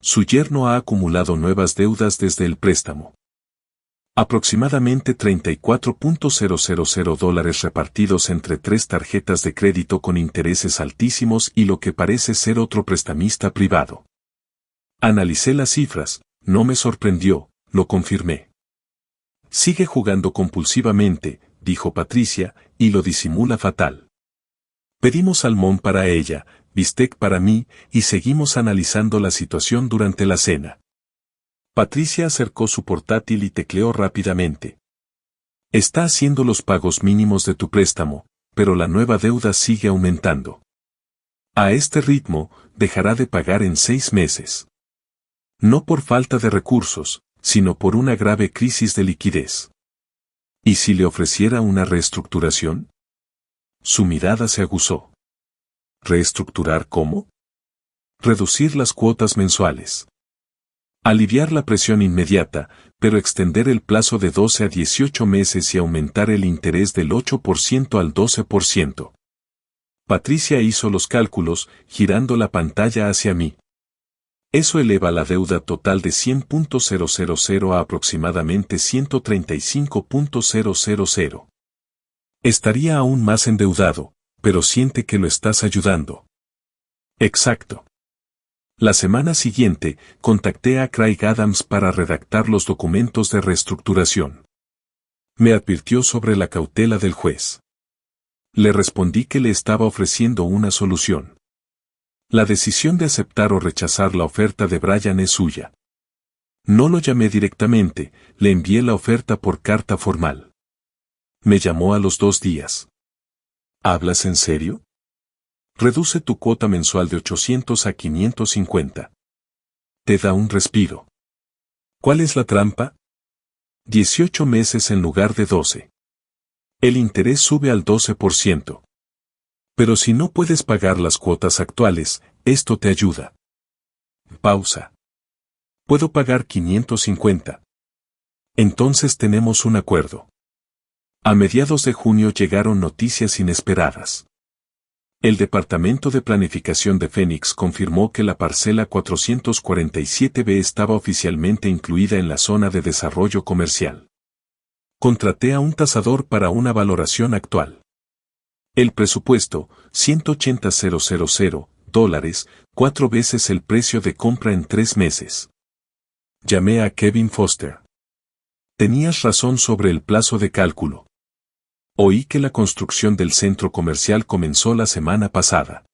Su yerno ha acumulado nuevas deudas desde el préstamo. Aproximadamente $34.000 repartidos entre 3 tarjetas de crédito con intereses altísimos y lo que parece ser otro prestamista privado. Analicé las cifras, no me sorprendió, lo confirmé. Sigue jugando compulsivamente, dijo Patricia, y lo disimula fatal. Pedimos salmón para ella, bistec para mí, y seguimos analizando la situación durante la cena. Patricia acercó su portátil y tecleó rápidamente. Está haciendo los pagos mínimos de tu préstamo, pero la nueva deuda sigue aumentando. A este ritmo, dejará de pagar en 6 meses. No por falta de recursos, sino por una grave crisis de liquidez. ¿Y si le ofreciera una reestructuración? Su mirada se aguzó. ¿Reestructurar cómo? Reducir las cuotas mensuales. Aliviar la presión inmediata, pero extender el plazo de 12 a 18 meses y aumentar el interés del 8% al 12%. Patricia hizo los cálculos, girando la pantalla hacia mí. Eso eleva la deuda total de 100.000 a aproximadamente 135.000. Estaría aún más endeudado, pero siente que lo estás ayudando. Exacto. La semana siguiente, contacté a Craig Adams para redactar los documentos de reestructuración. Me advirtió sobre la cautela del juez. Le respondí que le estaba ofreciendo una solución. La decisión de aceptar o rechazar la oferta de Brian es suya. No lo llamé directamente, le envié la oferta por carta formal. Me llamó a los 2 días. ¿Hablas en serio? Reduce tu cuota mensual de 800 a 550. Te da un respiro. ¿Cuál es la trampa? 18 meses en lugar de 12. El interés sube al 12%. Pero si no puedes pagar las cuotas actuales, esto te ayuda. Pausa. Puedo pagar 550. Entonces tenemos un acuerdo. A mediados de junio llegaron noticias inesperadas. El Departamento de Planificación de Phoenix confirmó que la parcela 447B estaba oficialmente incluida en la zona de desarrollo comercial. Contraté a un tasador para una valoración actual. El presupuesto, $180,000, 4 veces el precio de compra en 3 meses. Llamé a Kevin Foster. Tenías razón sobre el plazo de cálculo. Oí que la construcción del centro comercial comenzó la semana pasada.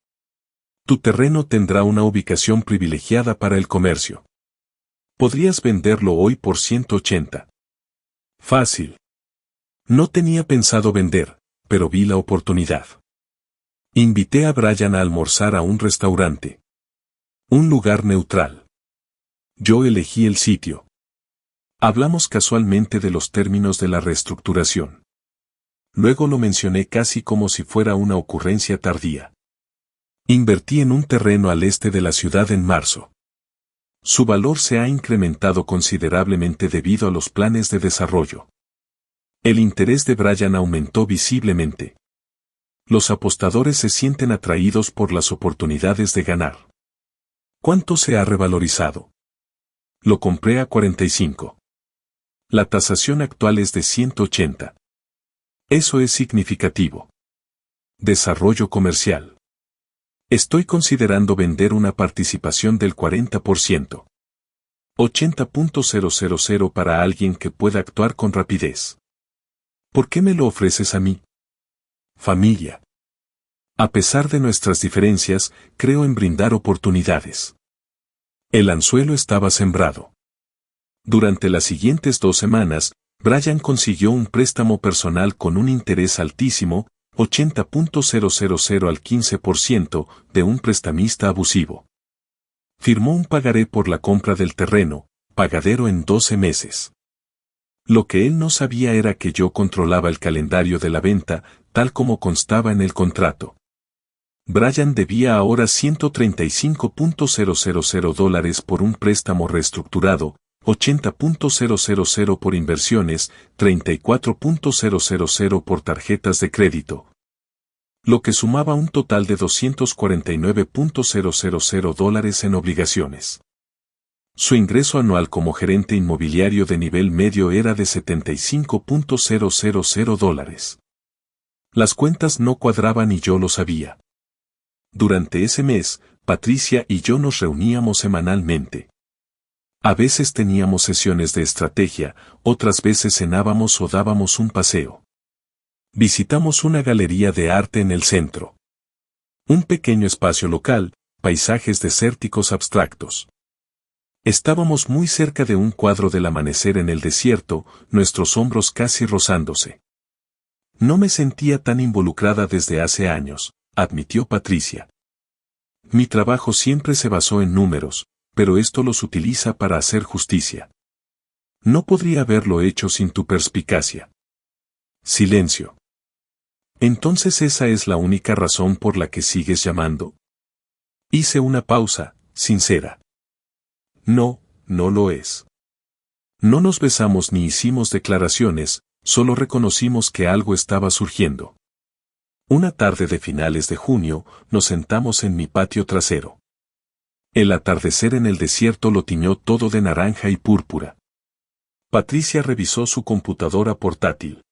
Tu terreno tendrá una ubicación privilegiada para el comercio. Podrías venderlo hoy por 180. Fácil. No tenía pensado vender, pero vi la oportunidad. Invité a Brian a almorzar a un restaurante. Un lugar neutral. Yo elegí el sitio. Hablamos casualmente de los términos de la reestructuración. Luego lo mencioné casi como si fuera una ocurrencia tardía. Invertí en un terreno al este de la ciudad en marzo. Su valor se ha incrementado considerablemente debido a los planes de desarrollo. El interés de Brian aumentó visiblemente. Los apostadores se sienten atraídos por las oportunidades de ganar. ¿Cuánto se ha revalorizado? Lo compré a 45. La tasación actual es de 180. Eso es significativo. Desarrollo comercial. Estoy considerando vender una participación del 40%. 80.000 para alguien que pueda actuar con rapidez. ¿Por qué me lo ofreces a mí? Familia. A pesar de nuestras diferencias, creo en brindar oportunidades. El anzuelo estaba sembrado. Durante las siguientes 2 semanas, Brian consiguió un préstamo personal con un interés altísimo, 80.000 al 15%, de un prestamista abusivo. Firmó un pagaré por la compra del terreno, pagadero en 12 meses. Lo que él no sabía era que yo controlaba el calendario de la venta, tal como constaba en el contrato. Brian debía ahora $135.000 por un préstamo reestructurado, 80.000 por inversiones, 34.000 por tarjetas de crédito. Lo que sumaba un total de $249.000 en obligaciones. Su ingreso anual como gerente inmobiliario de nivel medio era de $75.000. Las cuentas no cuadraban y yo lo sabía. Durante ese mes, Patricia y yo nos reuníamos semanalmente. A veces teníamos sesiones de estrategia, otras veces cenábamos o dábamos un paseo. Visitamos una galería de arte en el centro. Un pequeño espacio local, paisajes desérticos abstractos. Estábamos muy cerca de un cuadro del amanecer en el desierto, nuestros hombros casi rozándose. No me sentía tan involucrada desde hace años, admitió Patricia. Mi trabajo siempre se basó en números, pero esto los utiliza para hacer justicia. No podría haberlo hecho sin tu perspicacia. Silencio. ¿Entonces esa es la única razón por la que sigues llamando? Hice una pausa, sincera. No, no lo es. No nos besamos ni hicimos declaraciones, solo reconocimos que algo estaba surgiendo. Una tarde de finales de junio, nos sentamos en mi patio trasero. El atardecer en el desierto lo tiñó todo de naranja y púrpura. Patricia revisó su computadora portátil.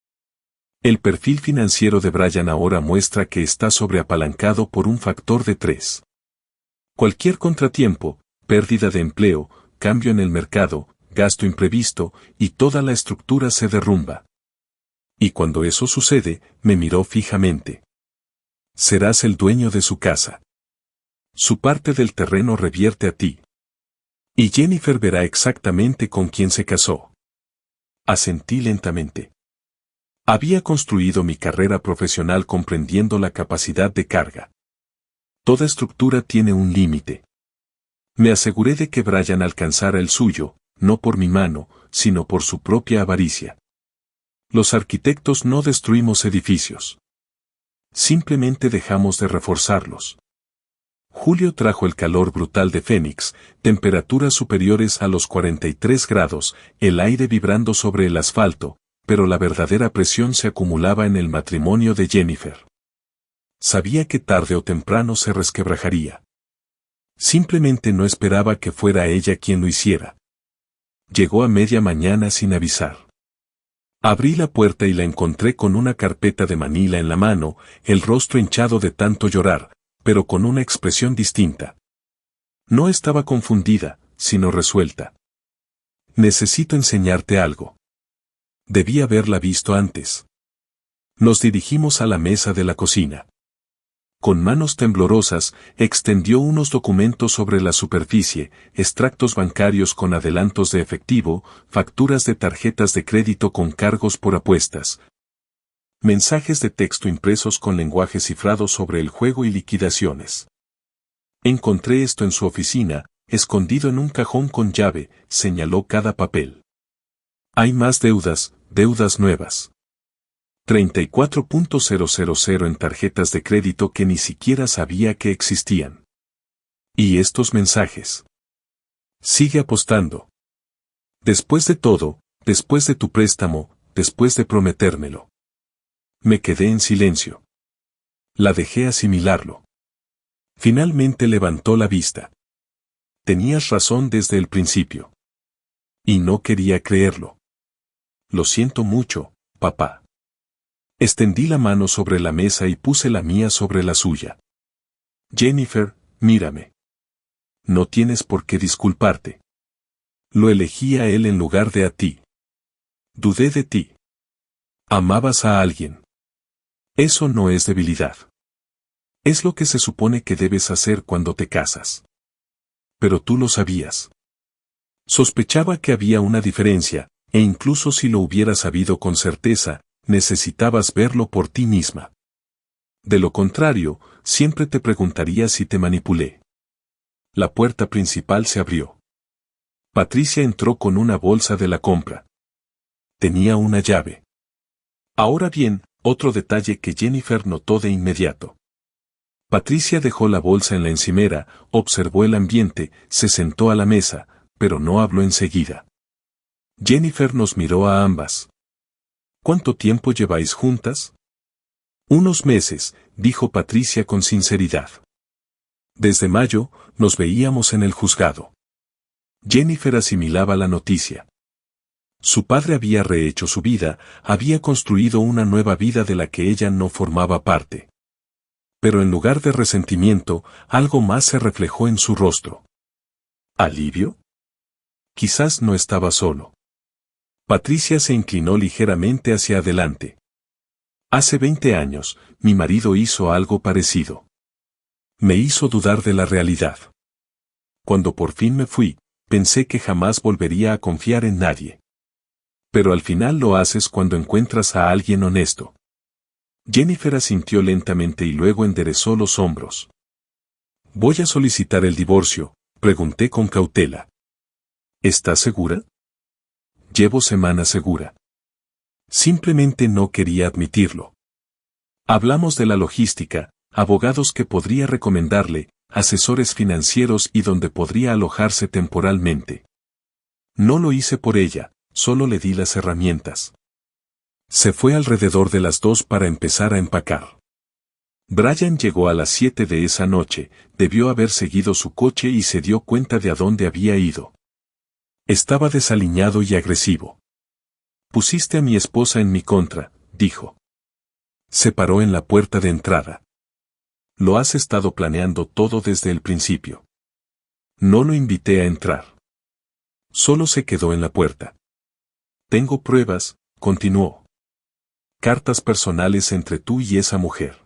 El perfil financiero de Brian ahora muestra que está sobreapalancado por un factor de 3. Cualquier contratiempo, pérdida de empleo, cambio en el mercado, gasto imprevisto, y toda la estructura se derrumba. Y cuando eso sucede, me miró fijamente. Serás el dueño de su casa. Su parte del terreno revierte a ti. Y Jennifer verá exactamente con quién se casó. Asentí lentamente. Había construido mi carrera profesional comprendiendo la capacidad de carga. Toda estructura tiene un límite. Me aseguré de que Brian alcanzara el suyo, no por mi mano, sino por su propia avaricia. Los arquitectos no destruimos edificios. Simplemente dejamos de reforzarlos. Julio trajo el calor brutal de Phoenix, temperaturas superiores a los 43 grados, el aire vibrando sobre el asfalto, pero la verdadera presión se acumulaba en el matrimonio de Jennifer. Sabía que tarde o temprano se resquebrajaría. Simplemente no esperaba que fuera ella quien lo hiciera. Llegó a media mañana sin avisar. Abrí la puerta y la encontré con una carpeta de Manila en la mano, el rostro hinchado de tanto llorar, pero con una expresión distinta. No estaba confundida, sino resuelta. Necesito enseñarte algo. Debí haberla visto antes. Nos dirigimos a la mesa de la cocina. Con manos temblorosas, extendió unos documentos sobre la superficie, extractos bancarios con adelantos de efectivo, facturas de tarjetas de crédito con cargos por apuestas. Mensajes de texto impresos con lenguaje cifrado sobre el juego y liquidaciones. Encontré esto en su oficina, escondido en un cajón con llave, señaló cada papel. Hay más deudas, deudas nuevas. 34.000 en tarjetas de crédito que ni siquiera sabía que existían. ¿Y estos mensajes? Sigue apostando. Después de todo, después de tu préstamo, después de prometérmelo. Me quedé en silencio. La dejé asimilarlo. Finalmente levantó la vista. Tenías razón desde el principio. Y no quería creerlo. Lo siento mucho, papá. Extendí la mano sobre la mesa y puse la mía sobre la suya. Jennifer, mírame. No tienes por qué disculparte. Lo elegí a él en lugar de a ti. Dudé de ti. Amabas a alguien. Eso no es debilidad. Es lo que se supone que debes hacer cuando te casas. Pero tú lo sabías. Sospechaba que había una diferencia, e incluso si lo hubiera sabido con certeza, necesitabas verlo por ti misma. De lo contrario, siempre te preguntaría si te manipulé. La puerta principal se abrió. Patricia entró con una bolsa de la compra. Tenía una llave. Ahora bien, otro detalle que Jennifer notó de inmediato. Patricia dejó la bolsa en la encimera, observó el ambiente, se sentó a la mesa, pero no habló enseguida. Jennifer nos miró a ambas. ¿Cuánto tiempo lleváis juntas? Unos meses, dijo Patricia con sinceridad. Desde mayo, nos veíamos en el juzgado. Jennifer asimilaba la noticia. Su padre había rehecho su vida, había construido una nueva vida de la que ella no formaba parte. Pero en lugar de resentimiento, algo más se reflejó en su rostro. ¿Alivio? Quizás no estaba solo. Patricia se inclinó ligeramente hacia adelante. Hace 20 años, mi marido hizo algo parecido. Me hizo dudar de la realidad. Cuando por fin me fui, pensé que jamás volvería a confiar en nadie. Pero al final lo haces cuando encuentras a alguien honesto. Jennifer asintió lentamente y luego enderezó los hombros. «Voy a solicitar el divorcio», pregunté con cautela. «¿Estás segura?» «Llevo semanas segura. Simplemente no quería admitirlo. Hablamos de la logística, abogados que podría recomendarle, asesores financieros y donde podría alojarse temporalmente. No lo hice por ella, solo le di las herramientas. Se fue alrededor de las 2 para empezar a empacar. Brian llegó a las 7 de esa noche, debió haber seguido su coche y se dio cuenta de a dónde había ido. Estaba desaliñado y agresivo. «Pusiste a mi esposa en mi contra», dijo. Se paró en la puerta de entrada. «Lo has estado planeando todo desde el principio». No lo invité a entrar. Solo se quedó en la puerta. «Tengo pruebas», continuó. «Cartas personales entre tú y esa mujer.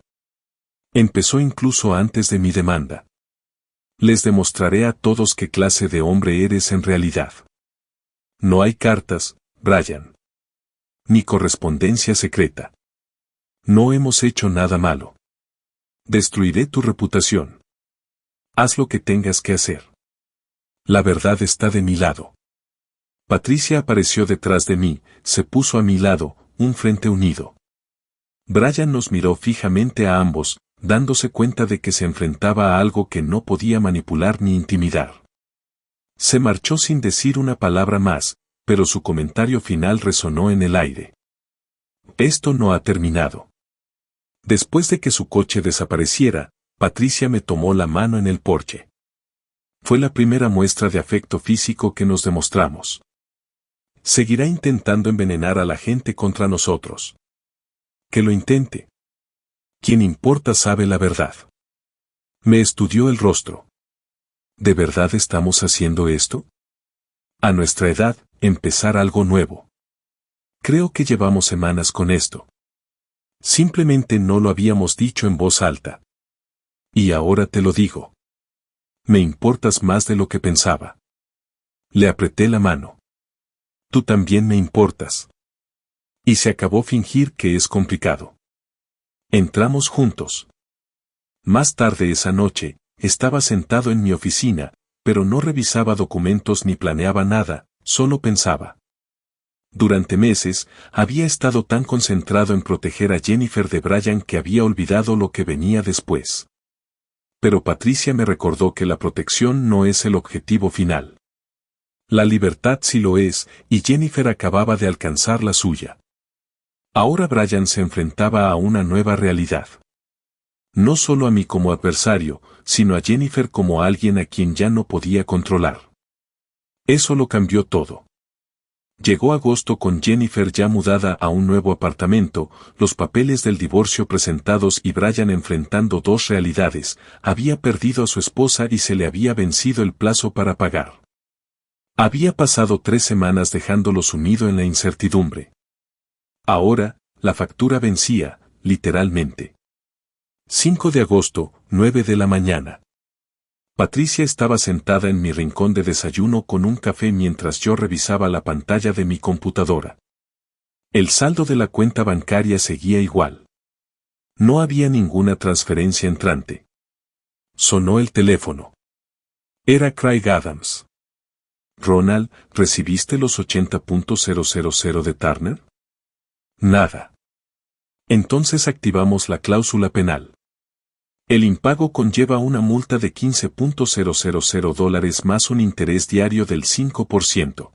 Empezó incluso antes de mi demanda. Les demostraré a todos qué clase de hombre eres en realidad. No hay cartas, Brian. Ni correspondencia secreta. No hemos hecho nada malo. Destruiré tu reputación. Haz lo que tengas que hacer. La verdad está de mi lado». Patricia apareció detrás de mí, se puso a mi lado, un frente unido. Brian nos miró fijamente a ambos, dándose cuenta de que se enfrentaba a algo que no podía manipular ni intimidar. Se marchó sin decir una palabra más, pero su comentario final resonó en el aire. «Esto no ha terminado». Después de que su coche desapareciera, Patricia me tomó la mano en el porche. Fue la primera muestra de afecto físico que nos demostramos. Seguirá intentando envenenar a la gente contra nosotros. Que lo intente. Quien importa sabe la verdad. Me estudió el rostro. ¿De verdad estamos haciendo esto? A nuestra edad, empezar algo nuevo. Creo que llevamos semanas con esto. Simplemente no lo habíamos dicho en voz alta. Y ahora te lo digo. Me importas más de lo que pensaba. Le apreté la mano. Tú también me importas. Y se acabó fingir que es complicado. Entramos juntos. Más tarde esa noche, estaba sentado en mi oficina, pero no revisaba documentos ni planeaba nada, solo pensaba. Durante meses, había estado tan concentrado en proteger a Jennifer de Brian que había olvidado lo que venía después. Pero Patricia me recordó que la protección no es el objetivo final. La libertad sí lo es, y Jennifer acababa de alcanzar la suya. Ahora Brian se enfrentaba a una nueva realidad. No solo a mí como adversario, sino a Jennifer como alguien a quien ya no podía controlar. Eso lo cambió todo. Llegó agosto con Jennifer ya mudada a un nuevo apartamento, los papeles del divorcio presentados y Brian enfrentando dos realidades: había perdido a su esposa y se le había vencido el plazo para pagar. Había pasado 3 semanas dejándolo sumido en la incertidumbre. Ahora, la factura vencía, literalmente. 5 de agosto, 9 de la mañana. Patricia estaba sentada en mi rincón de desayuno con un café mientras yo revisaba la pantalla de mi computadora. El saldo de la cuenta bancaria seguía igual. No había ninguna transferencia entrante. Sonó el teléfono. Era Craig Adams. Ronald, ¿recibiste los 80.000 de Turner? Nada. Entonces activamos la cláusula penal. El impago conlleva una multa de $15.000 más un interés diario del 5%.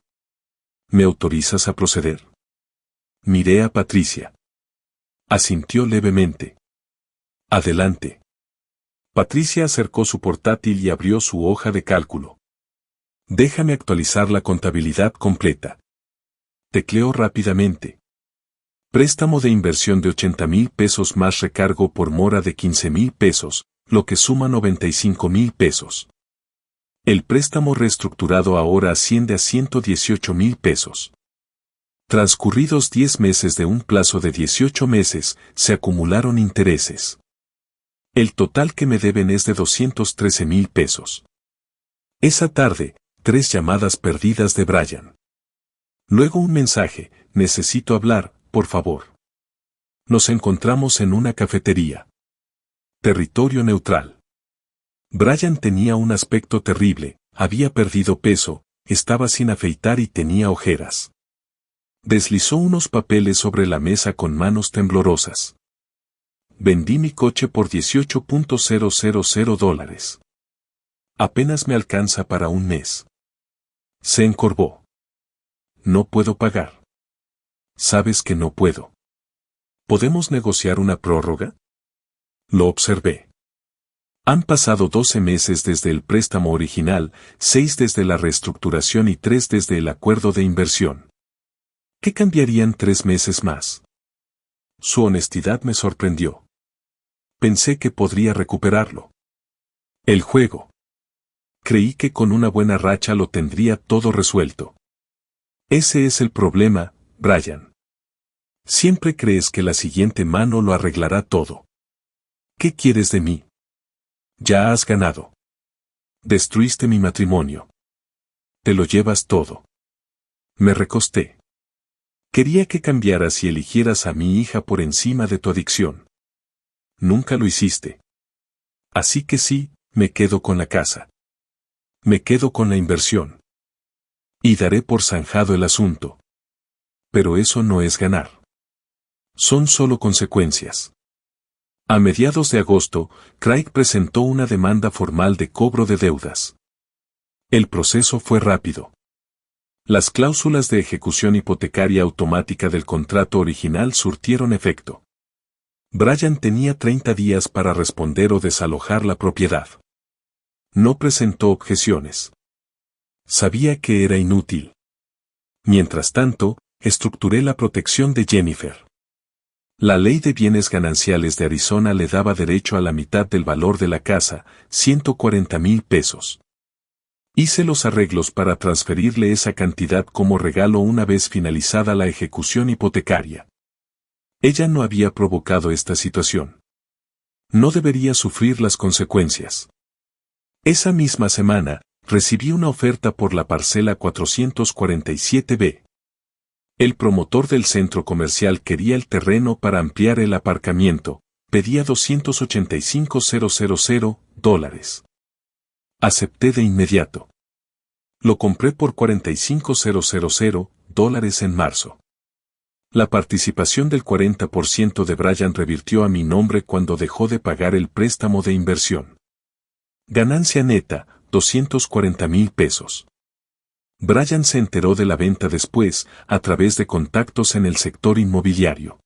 ¿Me autorizas a proceder? Miré a Patricia. Asintió levemente. Adelante. Patricia acercó su portátil y abrió su hoja de cálculo. Déjame actualizar la contabilidad completa. Tecleó rápidamente. Préstamo de inversión de 80,000 pesos más recargo por mora de 15,000 pesos, lo que suma 95,000 pesos. El préstamo reestructurado ahora asciende a 118,000 pesos. Transcurridos 10 meses de un plazo de 18 meses, se acumularon intereses. El total que me deben es de 213,000 pesos. Esa tarde, 3 llamadas perdidas de Brian. Luego un mensaje: necesito hablar, por favor. Nos encontramos en una cafetería. Territorio neutral. Brian tenía un aspecto terrible, había perdido peso, estaba sin afeitar y tenía ojeras. Deslizó unos papeles sobre la mesa con manos temblorosas. Vendí mi coche por $18.000. Apenas me alcanza para un mes. Se encorvó. No puedo pagar. Sabes que no puedo. ¿Podemos negociar una prórroga? Lo observé. Han pasado 12 meses desde el préstamo original, 6 desde la reestructuración y 3 desde el acuerdo de inversión. ¿Qué cambiarían 3 meses más? Su honestidad me sorprendió. Pensé que podría recuperarlo. El juego. Creí que con una buena racha lo tendría todo resuelto. Ese es el problema, Brian. Siempre crees que la siguiente mano lo arreglará todo. ¿Qué quieres de mí? Ya has ganado. Destruiste mi matrimonio. Te lo llevas todo. Me recosté. Quería que cambiaras y eligieras a mi hija por encima de tu adicción. Nunca lo hiciste. Así que sí, me quedo con la casa. Me quedo con la inversión. Y daré por zanjado el asunto. Pero eso no es ganar. Son solo consecuencias. A mediados de agosto, Craig presentó una demanda formal de cobro de deudas. El proceso fue rápido. Las cláusulas de ejecución hipotecaria automática del contrato original surtieron efecto. Brian tenía 30 días para responder o desalojar la propiedad. No presentó objeciones. Sabía que era inútil. Mientras tanto, estructuré la protección de Jennifer. La ley de bienes gananciales de Arizona le daba derecho a la mitad del valor de la casa, 140,000 pesos. Hice los arreglos para transferirle esa cantidad como regalo una vez finalizada la ejecución hipotecaria. Ella no había provocado esta situación. No debería sufrir las consecuencias. Esa misma semana, recibí una oferta por la parcela 447B. El promotor del centro comercial quería el terreno para ampliar el aparcamiento, pedía $285,000. Acepté de inmediato. Lo compré por $45,000 en marzo. La participación del 40% de Brian revirtió a mi nombre cuando dejó de pagar el préstamo de inversión. Ganancia neta, $240,000. Brian se enteró de la venta después, a través de contactos en el sector inmobiliario.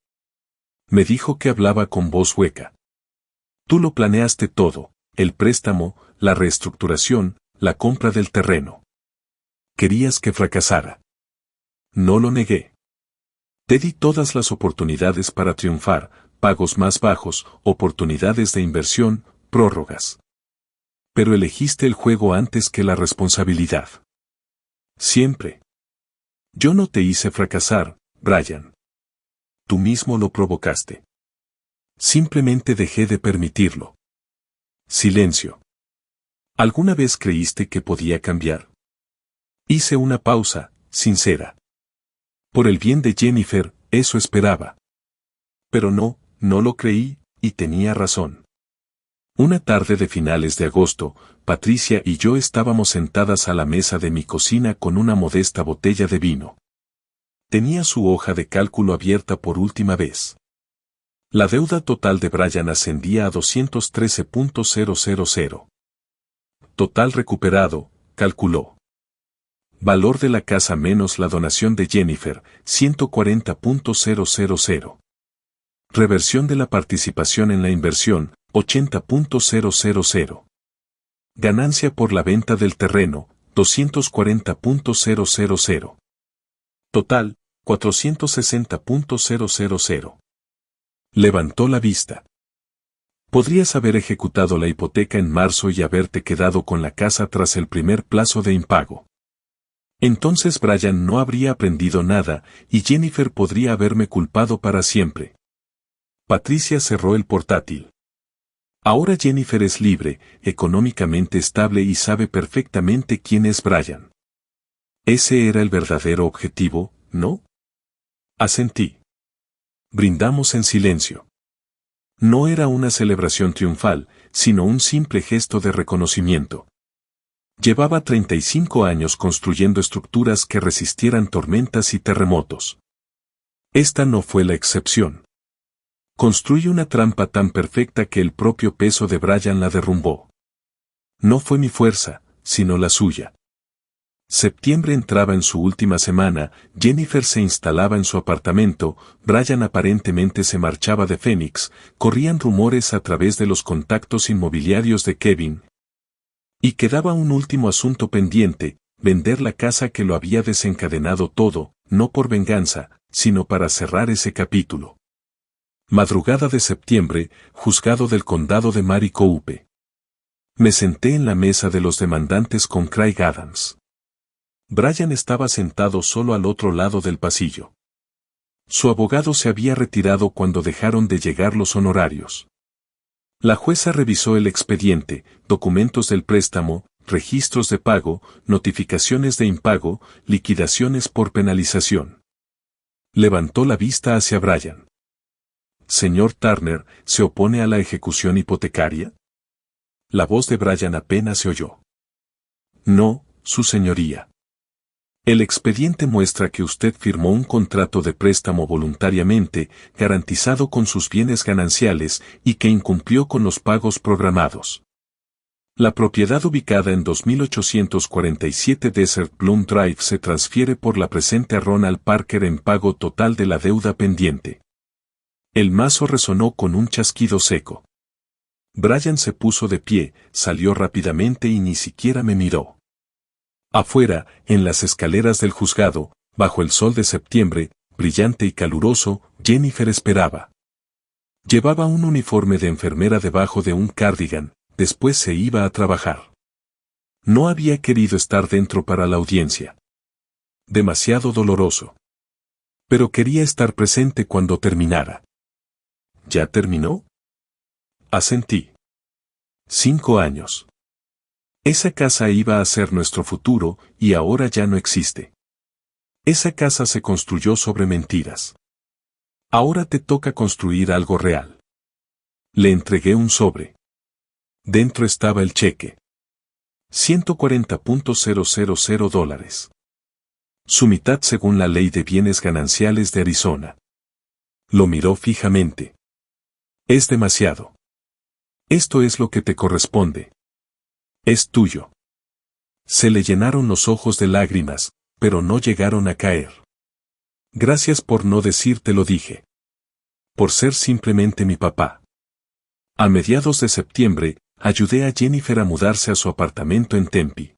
Me dijo que hablaba con voz hueca. Tú lo planeaste todo, el préstamo, la reestructuración, la compra del terreno. Querías que fracasara. No lo negué. Te di todas las oportunidades para triunfar, pagos más bajos, oportunidades de inversión, prórrogas. Pero elegiste el juego antes que la responsabilidad. Siempre. Yo no te hice fracasar, Brian. Tú mismo lo provocaste. Simplemente dejé de permitirlo. Silencio. ¿Alguna vez creíste que podía cambiar? Hice una pausa, sincera. Por el bien de Jennifer, eso esperaba. Pero no lo creí, y tenía razón. Una tarde de finales de agosto, Patricia y yo estábamos sentadas a la mesa de mi cocina con una modesta botella de vino. Tenía su hoja de cálculo abierta por última vez. La deuda total de Brian ascendía a $213,000. Total recuperado, calculó. Valor de la casa menos la donación de Jennifer, $140,000. Reversión de la participación en la inversión, $80,000. Ganancia por la venta del terreno, $240,000. Total, $460,000. Levantó la vista. Podrías haber ejecutado la hipoteca en marzo y haberte quedado con la casa tras el primer plazo de impago. Entonces Brian no habría aprendido nada y Jennifer podría haberme culpado para siempre. Patricia cerró el portátil. Ahora Jennifer es libre, económicamente estable y sabe perfectamente quién es Brian. Ese era el verdadero objetivo, ¿no? Asentí. Brindamos en silencio. No era una celebración triunfal, sino un simple gesto de reconocimiento. Llevaba 35 años construyendo estructuras que resistieran tormentas y terremotos. Esta no fue la excepción. Construí una trampa tan perfecta que el propio peso de Brian la derrumbó. No fue mi fuerza, sino la suya. Septiembre entraba en su última semana, Jennifer se instalaba en su apartamento, Brian aparentemente se marchaba de Phoenix, corrían rumores a través de los contactos inmobiliarios de Kevin. Y quedaba un último asunto pendiente, vender la casa que lo había desencadenado todo, no por venganza, sino para cerrar ese capítulo. Madrugada de septiembre, juzgado del condado de Maricopa. Me senté en la mesa de los demandantes con Craig Adams. Brian estaba sentado solo al otro lado del pasillo. Su abogado se había retirado cuando dejaron de llegar los honorarios. La jueza revisó el expediente, documentos del préstamo, registros de pago, notificaciones de impago, liquidaciones por penalización. Levantó la vista hacia Brian. Señor Turner, ¿se opone a la ejecución hipotecaria? La voz de Brian apenas se oyó. No, su señoría. El expediente muestra que usted firmó un contrato de préstamo voluntariamente, garantizado con sus bienes gananciales, y que incumplió con los pagos programados. La propiedad ubicada en 2847 Desert Plum Drive se transfiere por la presente a Ronald Parker en pago total de la deuda pendiente. El mazo resonó con un chasquido seco. Brian se puso de pie, salió rápidamente y ni siquiera me miró. Afuera, en las escaleras del juzgado, bajo el sol de septiembre, brillante y caluroso, Jennifer esperaba. Llevaba un uniforme de enfermera debajo de un cardigan, después se iba a trabajar. No había querido estar dentro para la audiencia. Demasiado doloroso. Pero quería estar presente cuando terminara. ¿Ya terminó? Asentí. 5 años. Esa casa iba a ser nuestro futuro, y ahora ya no existe. Esa casa se construyó sobre mentiras. Ahora te toca construir algo real. Le entregué un sobre. Dentro estaba el cheque. $140,000. Su mitad según la ley de bienes gananciales de Arizona. Lo miró fijamente. Es demasiado. Esto es lo que te corresponde. Es tuyo. Se le llenaron los ojos de lágrimas, pero no llegaron a caer. Gracias por no decírtelo, dije. Por ser simplemente mi papá. A mediados de septiembre, ayudé a Jennifer a mudarse a su apartamento en Tempe.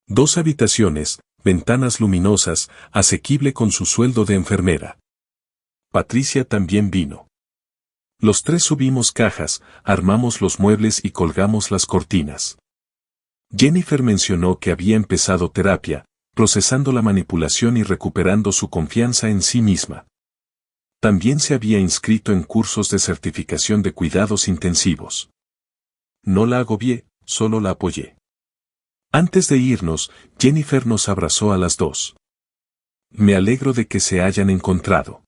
2 habitaciones, ventanas luminosas, asequible con su sueldo de enfermera. Patricia también vino. Los 3 subimos cajas, armamos los muebles y colgamos las cortinas. Jennifer mencionó que había empezado terapia, procesando la manipulación y recuperando su confianza en sí misma. También se había inscrito en cursos de certificación de cuidados intensivos. No la agobié, solo la apoyé. Antes de irnos, Jennifer nos abrazó a las 2. Me alegro de que se hayan encontrado.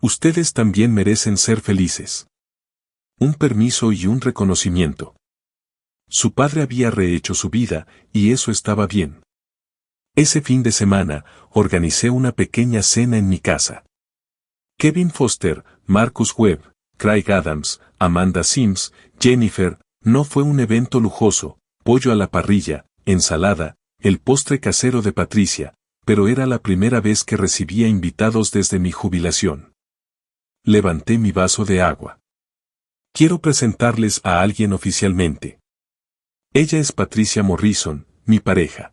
Ustedes también merecen ser felices. Un permiso y un reconocimiento. Su padre había rehecho su vida, y eso estaba bien. Ese fin de semana, organicé una pequeña cena en mi casa. Kevin Foster, Marcus Webb, Craig Adams, Amanda Sims, Jennifer. No fue un evento lujoso, pollo a la parrilla, ensalada, el postre casero de Patricia, pero era la primera vez que recibía invitados desde mi jubilación. Levanté mi vaso de agua. Quiero presentarles a alguien oficialmente. Ella es Patricia Morrison, mi pareja.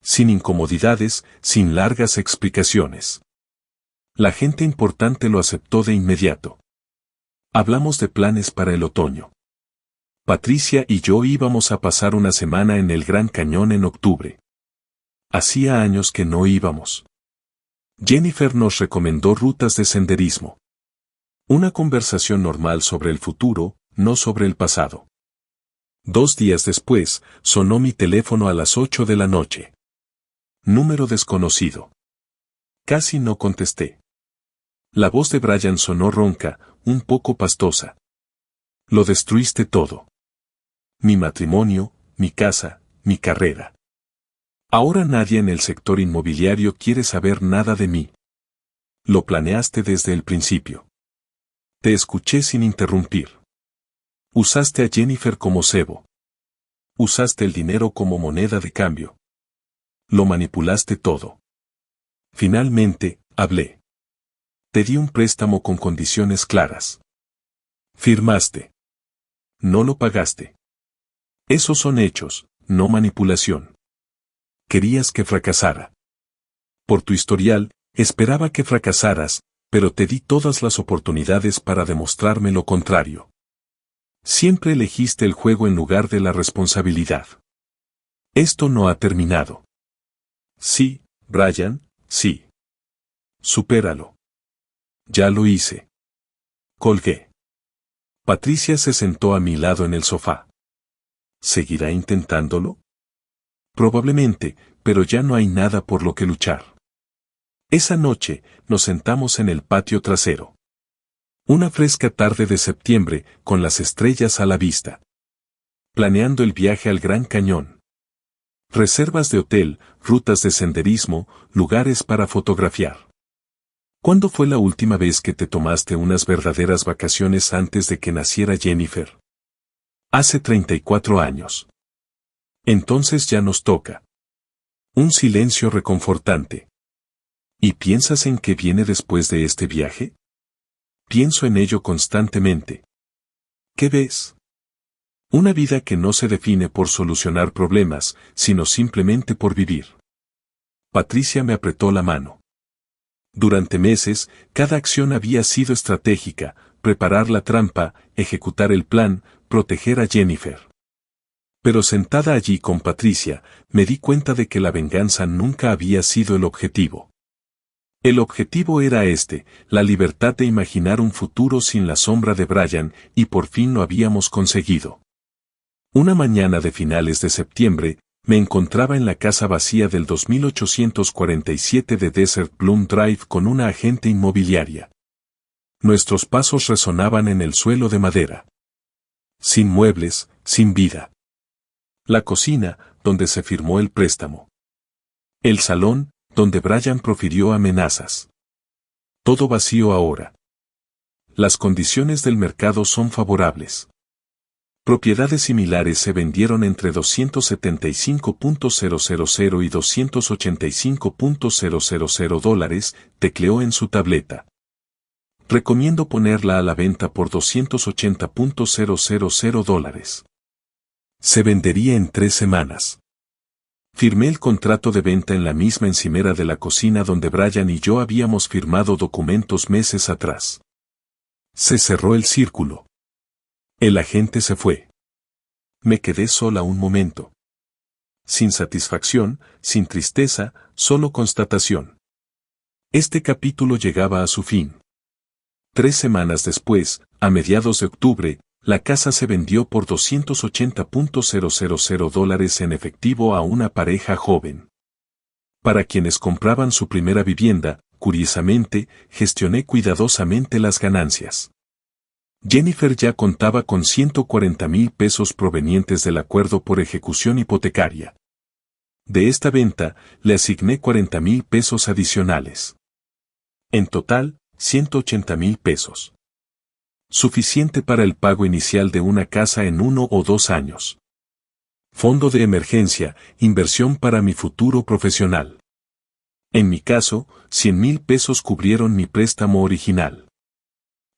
Sin incomodidades, sin largas explicaciones. La gente importante lo aceptó de inmediato. Hablamos de planes para el otoño. Patricia y yo íbamos a pasar una semana en el Gran Cañón en octubre. Hacía años que no íbamos. Jennifer nos recomendó rutas de senderismo. Una conversación normal sobre el futuro, no sobre el pasado. 2 días después, sonó mi teléfono a las 8 de la noche. Número desconocido. Casi no contesté. La voz de Brian sonó ronca, un poco pastosa. Lo destruiste todo. Mi matrimonio, mi casa, mi carrera. Ahora nadie en el sector inmobiliario quiere saber nada de mí. Lo planeaste desde el principio. Te escuché sin interrumpir. Usaste a Jennifer como cebo. Usaste el dinero como moneda de cambio. Lo manipulaste todo. Finalmente, hablé. Te di un préstamo con condiciones claras. Firmaste. No lo pagaste. Esos son hechos, no manipulación. Querías que fracasara. Por tu historial, esperaba que fracasaras, pero te di todas las oportunidades para demostrarme lo contrario. Siempre elegiste el juego en lugar de la responsabilidad. Esto no ha terminado. Sí, Brian, sí. Supéralo. Ya lo hice. Colgué. Patricia se sentó a mi lado en el sofá. ¿Seguirá intentándolo? Probablemente, pero ya no hay nada por lo que luchar. Esa noche, nos sentamos en el patio trasero. Una fresca tarde de septiembre, con las estrellas a la vista. Planeando el viaje al Gran Cañón. Reservas de hotel, rutas de senderismo, lugares para fotografiar. ¿Cuándo fue la última vez que te tomaste unas verdaderas vacaciones antes de que naciera Jennifer? Hace 34 años. Entonces ya nos toca. Un silencio reconfortante. ¿Y piensas en qué viene después de este viaje? Pienso en ello constantemente. ¿Qué ves? Una vida que no se define por solucionar problemas, sino simplemente por vivir. Patricia me apretó la mano. Durante meses, cada acción había sido estratégica, preparar la trampa, ejecutar el plan, proteger a Jennifer. Pero sentada allí con Patricia, me di cuenta de que la venganza nunca había sido el objetivo. El objetivo era la libertad de imaginar un futuro sin la sombra de Brian, y por fin lo habíamos conseguido. Una mañana de finales de septiembre, me encontraba en la casa vacía del 2847 de Desert Bloom Drive con una agente inmobiliaria. Nuestros pasos resonaban en el suelo de madera. Sin muebles, sin vida. La cocina, donde se firmó el préstamo. El salón, donde Brian profirió amenazas. Todo vacío ahora. Las condiciones del mercado son favorables. Propiedades similares se vendieron entre 275.000 y 285.000 dólares, tecleó en su tableta. Recomiendo ponerla a la venta por 280.000 dólares. Se vendería en 3 semanas. Firmé el contrato de venta en la misma encimera de la cocina donde Brian y yo habíamos firmado documentos meses atrás. Se cerró el círculo. El agente se fue. Me quedé sola un momento. Sin satisfacción, sin tristeza, solo constatación. Este capítulo llegaba a su fin. 3 semanas después, a mediados de octubre, la casa se vendió por 280.000 dólares en efectivo a una pareja joven. Para quienes compraban su primera vivienda, curiosamente, gestioné cuidadosamente las ganancias. Jennifer ya contaba con 140,000 pesos provenientes del acuerdo por ejecución hipotecaria. De esta venta, le asigné 40,000 pesos adicionales. En total, 180,000 pesos. Suficiente para el pago inicial de una casa en 1 o 2 años. Fondo de emergencia, inversión para mi futuro profesional. En mi caso, 100,000 pesos cubrieron mi préstamo original.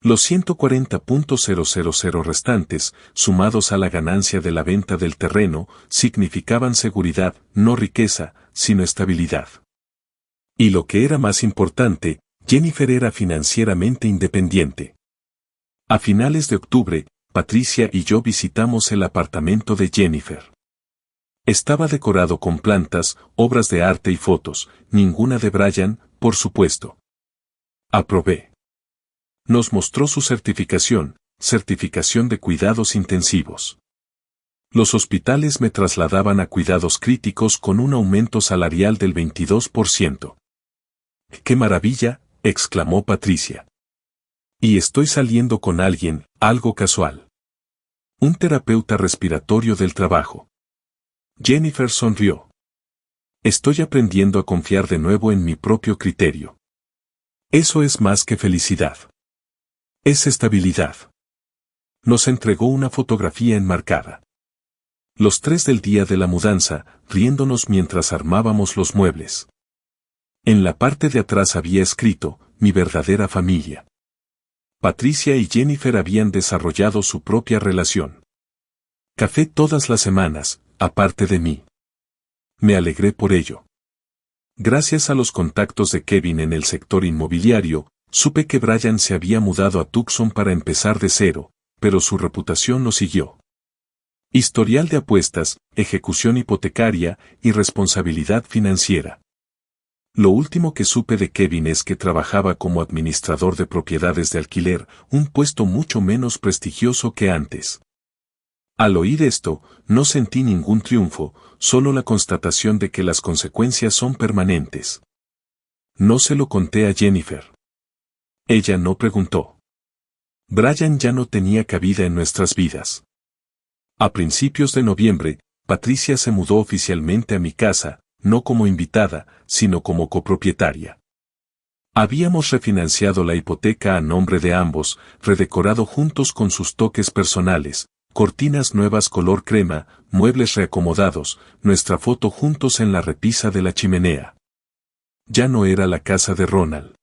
Los 140.000 restantes, sumados a la ganancia de la venta del terreno, significaban seguridad, no riqueza, sino estabilidad. Y lo que era más importante, Jennifer era financieramente independiente. A finales de octubre, Patricia y yo visitamos el apartamento de Jennifer. Estaba decorado con plantas, obras de arte y fotos, ninguna de Brian, por supuesto. Aprobé. Nos mostró su certificación de cuidados intensivos. Los hospitales me trasladaban a cuidados críticos con un aumento salarial del 22%. ¡Qué maravilla!, exclamó Patricia. Y estoy saliendo con alguien, algo casual. Un terapeuta respiratorio del trabajo. Jennifer sonrió. Estoy aprendiendo a confiar de nuevo en mi propio criterio. Eso es más que felicidad. Es estabilidad. Nos entregó una fotografía enmarcada. Los 3 del día de la mudanza, riéndonos mientras armábamos los muebles. En la parte de atrás había escrito, mi verdadera familia. Patricia y Jennifer habían desarrollado su propia relación. Café todas las semanas, aparte de mí. Me alegré por ello. Gracias a los contactos de Kevin en el sector inmobiliario, supe que Brian se había mudado a Tucson para empezar de cero, pero su reputación lo siguió. Historial de apuestas, ejecución hipotecaria y responsabilidad financiera. Lo último que supe de Kevin es que trabajaba como administrador de propiedades de alquiler, un puesto mucho menos prestigioso que antes. Al oír esto, no sentí ningún triunfo, solo la constatación de que las consecuencias son permanentes. No se lo conté a Jennifer. Ella no preguntó. Brian ya no tenía cabida en nuestras vidas. A principios de noviembre, Patricia se mudó oficialmente a mi casa, no como invitada, sino como copropietaria. Habíamos refinanciado la hipoteca a nombre de ambos, redecorado juntos con sus toques personales, cortinas nuevas color crema, muebles reacomodados, nuestra foto juntos en la repisa de la chimenea. Ya no era la casa de Ronald.